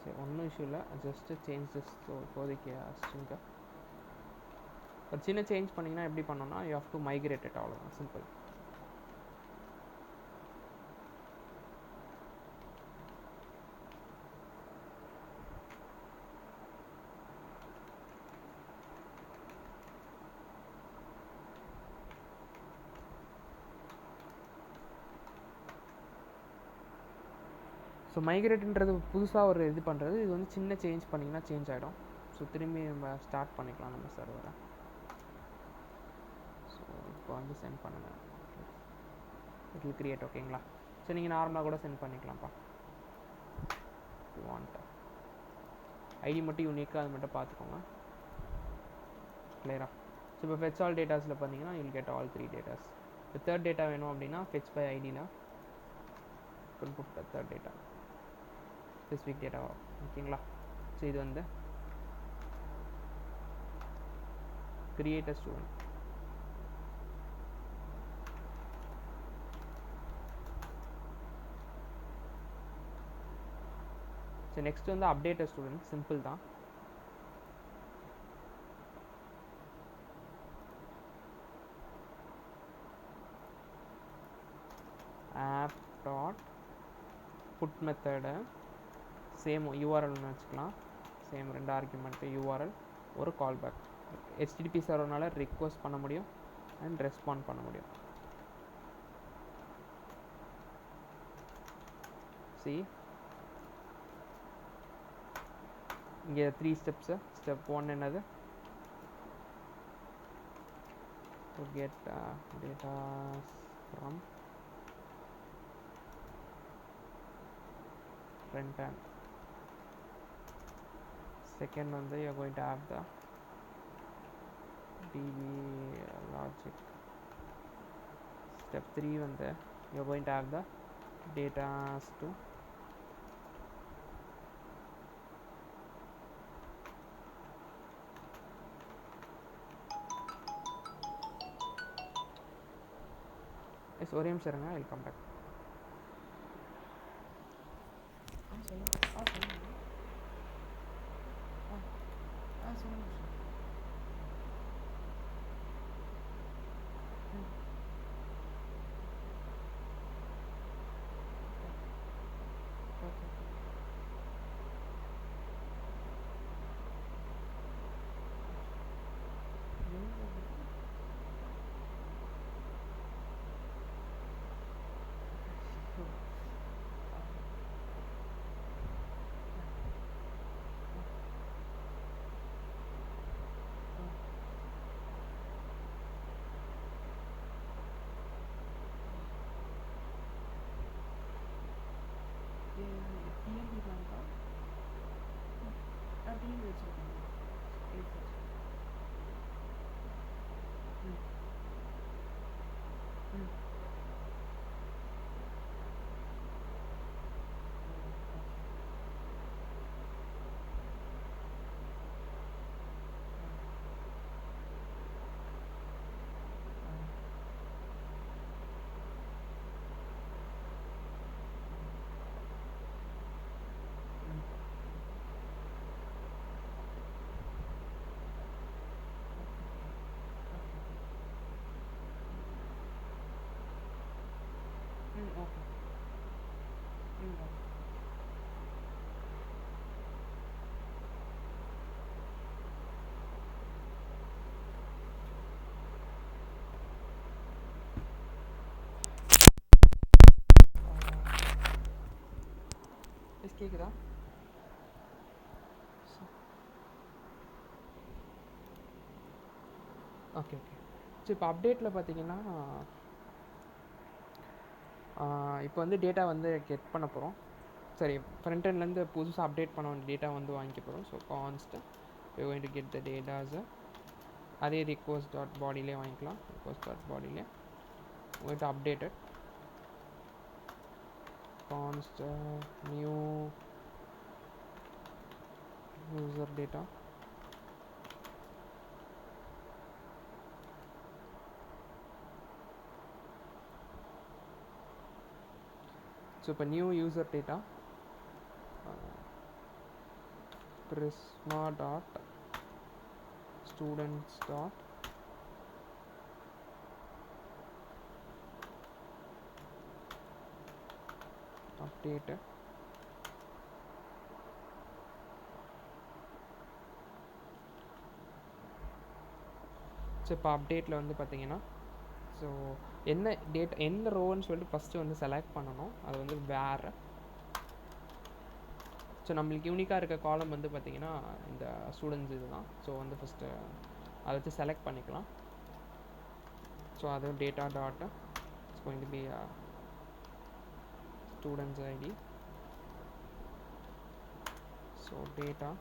சரி, ஒன்றும் இஷ்யூ இல்லை. Just change this. ஸோ இப்போதைக்கு ஸ்ட்ரிங்கை ஒரு சின்ன சேஞ்ச் பண்ணிங்கன்னா எப்படி பண்ணோன்னா, you have to migrate it, அவ்வளோதான், சிம்பிள். ஸோ மைக்ரேட்டுன்றது புதுசாக ஒரு இது பண்ணுறது. இது வந்து சின்ன சேஞ்ச் பண்ணிங்கன்னா சேஞ்ச் ஆகிடும். ஸோ திரும்பி நம்ம ஸ்டார்ட் பண்ணிக்கலாம் நம்ம சர்வரை. ஸோ இப்போ வந்து சென்ட் பண்ணுங்கள், இட் வில் கிரியேட். ஓகேங்களா? ஸோ நீங்கள் நார்மலாக கூட சென்ட் பண்ணிக்கலாம்ப்பா. யூ வாண்ட் ஐடி மட்டும் யூனிக்காக அது மட்டும் பார்த்துக்கோங்க. கிளியரா? ஸோ இப்போ ஃபெச் ஆல் டேட்டாஸில் பார்த்தீங்கன்னா you will get all 3 datas. இப்போ தேர்ட் டேட்டா வேணும் அப்படின்னா ஃபெச் பை ஐடியில் put third data, specific data வரும். ஓகேங்களா? ஸோ இது வந்து create a student. So next வந்து அப்டேட் அ ஸ்டூடெண்ட். சிம்பிள் தான். ஆப் டாட் புட் மெத்தடை சேம் யூஆர்எல்னு வச்சுக்கலாம். சேம் 2 ஆர்குமெண்ட்டு, யூஆர்எல், ஒரு கால் பேக். ஹெச்டிடிபி சர்வர்னால ரிக்வெஸ்ட் பண்ண முடியும் அண்ட் ரெஸ்பாண்ட் பண்ண முடியும். சி இங்கே 3 ஸ்டெப்ஸு. ஸ்டெப் 1 என்னது? To get data from front end. Second one, you are going to have the DB logic. Step 3 one, you are going to have the data to yes, Orium sir, I will come back. Yes கேட்குதா? Okay okay. ஸோ இப்போ அப்டேட்டில் பார்த்தீங்கன்னா இப்போ வந்து டேட்டா வந்து கெட் பண்ண போகிறோம். சரி, ஃப்ரண்ட் எண்ட்லேருந்து புதுசாக அப்டேட் பண்ண வேண்டிய டேட்டா வந்து வாங்கிக்க போகிறோம். So const going to get the datas அதே ரிக்வஸ்ட் டாட் பாடியிலே வாங்கிக்கலாம். ரிக்வஸ்ட் டாட் பாடியிலே going to updated const new user data. So இப்போ new user data prisma dot students dot update so இப்போ அப்டேட்டில் வந்து பார்த்தீங்கன்னா ஸோ என்ன டேட் எந்த ரோன்னு சொல்லிட்டு ஃபஸ்ட்டு வந்து செலக்ட் பண்ணணும். அது வந்து வேறு. ஸோ நம்மளுக்கு யூனிக்காக இருக்க காலம் வந்து பார்த்திங்கன்னா இந்த ஸ்டூடெண்ட்ஸ் இது தான். ஸோ வந்து ஃபஸ்ட்டு அதை வச்சு செலக்ட் பண்ணிக்கலாம். ஸோ அது data dot it's going to be students ID. So data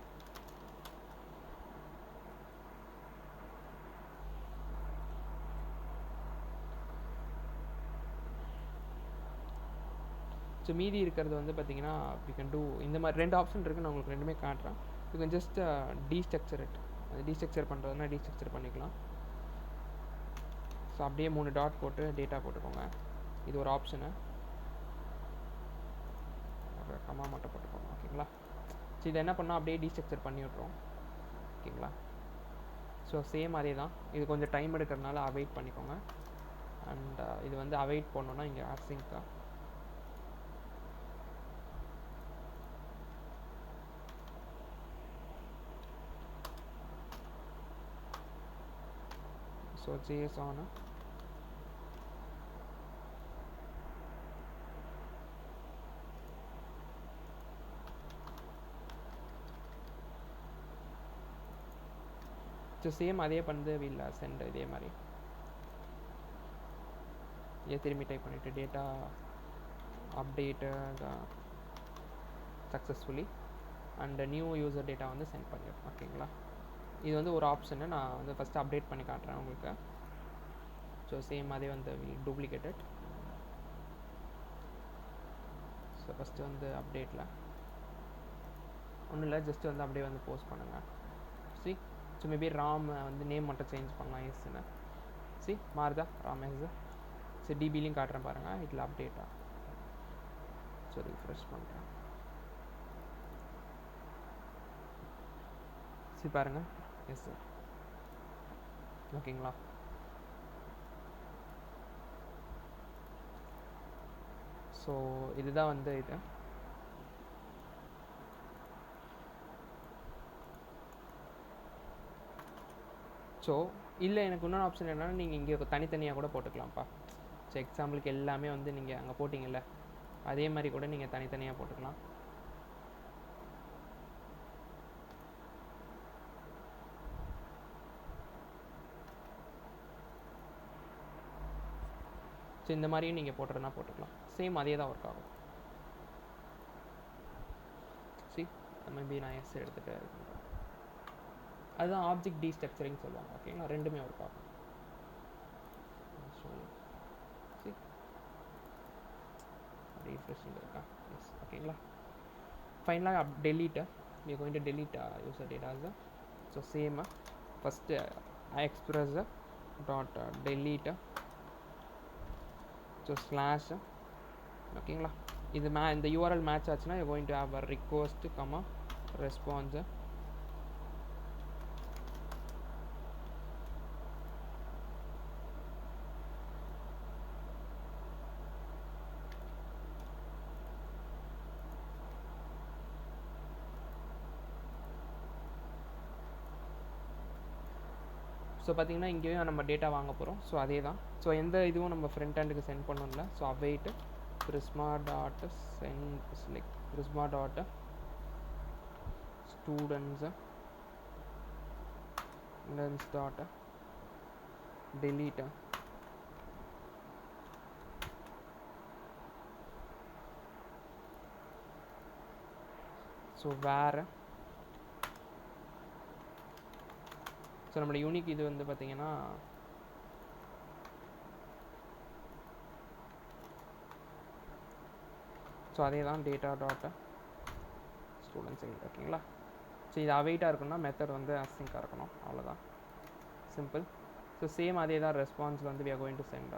so மீதி இருக்கிறது வந்து பார்த்திங்கன்னா வி கேன் டூ இந்த மாதிரி 2 ஆப்ஷன் இருக்குது. நான் உங்களுக்கு ரெண்டுமே காட்டுறேன். You can just destructure it. அது டீஸ்ட்ரக்சர் பண்ணுறதுனா டீஸ்ட்ரக்சர் பண்ணிக்கலாம். ஸோ அப்படியே 3 டாட் போட்டு டேட்டா போட்டுக்கோங்க. இது ஒரு ஆப்ஷனு. ஒரு கம்மா மட்டும் போட்டுக்கோங்க. ஓகேங்களா? ஸோ இதை என்ன பண்ணால் அப்படியே டீஸ்ட்ரக்சர் பண்ணி விட்ருவோம். ஓகேங்களா? ஸோ சேம் அதே தான். இது கொஞ்சம் டைம் எடுக்கிறதுனால அவைட் பண்ணிக்கோங்க. அண்ட் இது வந்து அவைட் பண்ணோன்னா இங்கே ஆப்சிங்க்கா ஸோ JSON ஸோ சேம் அதே பண்ணது வில் சென்ட் இதே மாதிரி திரும்பி டைப் பண்ணிவிட்டு data update successfully and new user data வந்து சென்ட் பண்ணிடுறேன். ஓகேங்களா? இது வந்து ஒரு ஆப்ஷனு. நான் வந்து ஃபஸ்ட்டு அப்டேட் பண்ணி காட்டுறேன் உங்களுக்கு. ஸோ சேம் அதே வந்து டூப்ளிகேட்டட். ஸோ ஃபஸ்ட்டு வந்து அப்டேட்டில் ஒன்றும் இல்லை, ஜஸ்ட்டு வந்து அப்படியே வந்து போஸ்ட் பண்ணுங்கள். சி ஸோ மேபி ராம் வந்து நேம் மட்டும் சேஞ்ச் பண்ணலாம். எஸ்ன்னு சி மாறுதா? ராம் எஸ். ஸோ டிபிலையும் காட்டுறேன் பாருங்கள். இதில் அப்டேட்டா ஸோ ரிஃப்ரெஷ் பண்ணுறேன். சி பாருங்கள். Yes sir. ஓகேங்களா? ஸோ இதுதான் வந்து இது. ஸோ இல்லை எனக்கு இன்னொரு ஆப்ஷன் என்னென்னா நீங்கள் இங்கே தனித்தனியாக கூட போட்டுக்கலாம்ப்பா. ஸோ எக்ஸாம்பிளுக்கு எல்லாமே வந்து நீங்கள் அங்கே போட்டிங்கல்ல, அதே மாதிரி கூட நீங்கள் தனித்தனியாக போட்டுக்கலாம். ஸோ இந்த மாதிரியும் நீங்கள் போட்டுறதுனா போட்டுக்கலாம். சேம் அதே தான் ஒர்க் ஆகும். சி மேபி நான் எஸ் எடுத்துகிட்டு அதுதான் ஆப்ஜெக்ட் டீஸ்ட்ரக்சரிங் சொல்லுவாங்க. ஓகேங்களா? ரெண்டுமே ஒர்க் ஆகும். சி ரீஃப்ரெஷிங் இருக்கா? எஸ். ஓகேங்களா? ஃபைனலாக delete. We are going to delete user datas. So same first express dot delete so slash. ஓகேங்களா? இது இந்த யூஆர்எல் மேட்ச் ஆச்சுன்னா you going to have a request comma response. So பார்த்தீங்கன்னா இங்கேயும் நம்ம டேட்டா வாங்க போகிறோம். ஸோ அதே தான். ஸோ எந்த இதுவும் நம்ம ஃப்ரண்ட் ஹேண்டுக்கு சென்ட் பண்ணணும்ல. So await prisma dot send select prisma dot students lens dot delete so வேறு ஸோ நம்மளோட யூனிக் இது வந்து பார்த்திங்கன்னா ஸோ அதே தான் டேட்டா டாட் ஸ்டூடெண்ட்ஸ் ஐடி ஓகேங்களா. ஸோ இது அவைட்டாக இருக்குன்னா மெத்தட் வந்து அசிங்காக இருக்கணும், அவ்வளோதான், சிம்பிள். ஸோ சேம் அதே தான் ரெஸ்பான்ஸ் வந்து we are going to send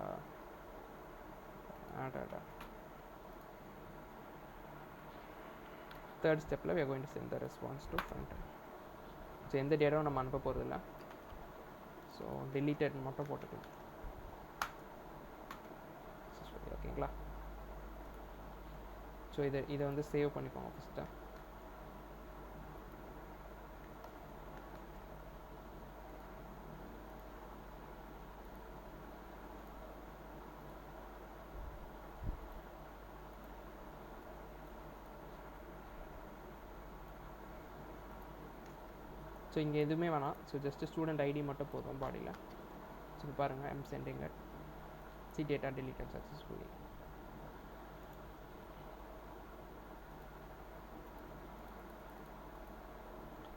third ஸ்டெப்பில் we are going to send the response to front end. So எந்த டேட்டாவும் நம்ம அனுப்ப போகிறது இல்லை, ஸோ deleted மட்டும் போட்டுக்கலாம், ஓகேங்களா. ஸோ இதை வந்து சேவ் பண்ணிக்கோங்க ஃபஸ்ட்டு. ஸோ இங்கே எதுவுமே வேணாம், ஸோ ஜஸ்ட்டு ஸ்டூடெண்ட் ஐடி மட்டும் போதும் பாடியில். ஸோ பாருங்கள், I'm sending it, C data deleted successfully.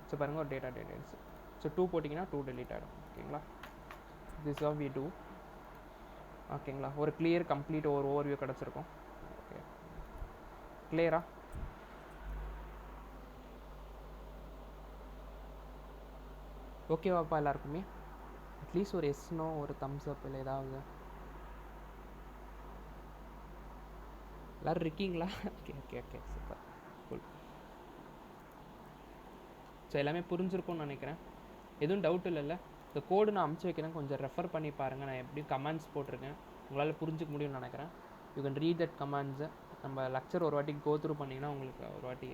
So பாருங்கள் ஒரு டேட்டா டீடைல்ஸ். ஸோ 2 போட்டிங்கன்னா 2 டெலிட் ஆகிடும், ஓகேங்களா. திஸ் ஆஃப் வி டூ, ஓகேங்களா. ஒரு கிளியர் கம்ப்ளீட் ஒரு ஓவர்வியூ கிடச்சிருக்கும். ஓகே, கிளியரா? ஓகேவாப்பா எல்லாருக்குமே? அட்லீஸ்ட் ஒரு எஸ்னோ ஒரு தம்ஸ் அப் இல்லை ஏதாவது எல்லோரும் இருக்கீங்களா? ஓகே ஓகே ஓகே, சூப்பர், குல். ஸோ எல்லாமே புரிஞ்சிருக்கும்னு நினைக்கிறேன், எதுவும் டவுட் இல்லைல்ல. இந்த கோடு நான் அமுச்சு வைக்கிறேன், கொஞ்சம் ரெஃபர் பண்ணி பாருங்கள். நான் எப்படி கமெண்ட்ஸ் போட்டிருக்கேன், உங்களால் புரிஞ்சிக்க முடியும்னு நினைக்கிறேன். You can read that comments. நம்ம லெக்சர் ஒரு வாட்டி கோ த்ரூ பண்ணிங்கன்னா உங்களுக்கு ஒரு வாட்டி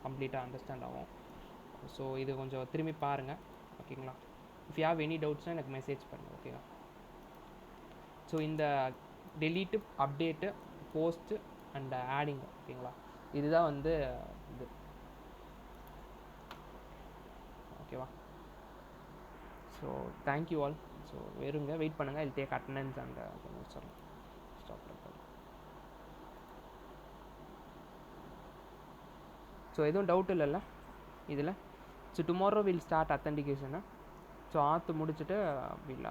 கம்ப்ளீட்டாக அண்டர்ஸ்டாண்ட் ஆகும். ஸோ இது கொஞ்சம் திரும்பி பாருங்கள், ஓகேங்களா. இஃப் யூ ஹேவ் எனி டவுட்ஸ்னால் எனக்கு மெசேஜ் பண்ணுங்கள், ஓகேவா. ஸோ இந்த delete, update, post and adding, ஓகேங்களா, இதுதான் வந்து இது, ஓகேவா. So thank you all. ஸோ வெறுங்க வெயிட் பண்ணுங்கள், இல் டேக் அட்டண்டன்ஸ் அண்ட் முடிச்சிடலாம், ஸ்டாப் ரெக்கார்டிங். ஸோ எதுவும் டவுட் இல்லைல்ல இதில். So tomorrow will start authentication. So ஆற்று முடிச்சுட்டு will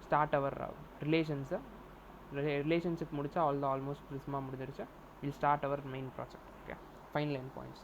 start our relations. Relationship முடித்தா ஆல்மோஸ்ட் பிரிஸ்மா முடிஞ்சிருச்சு. Will start our main project, okay, final end points.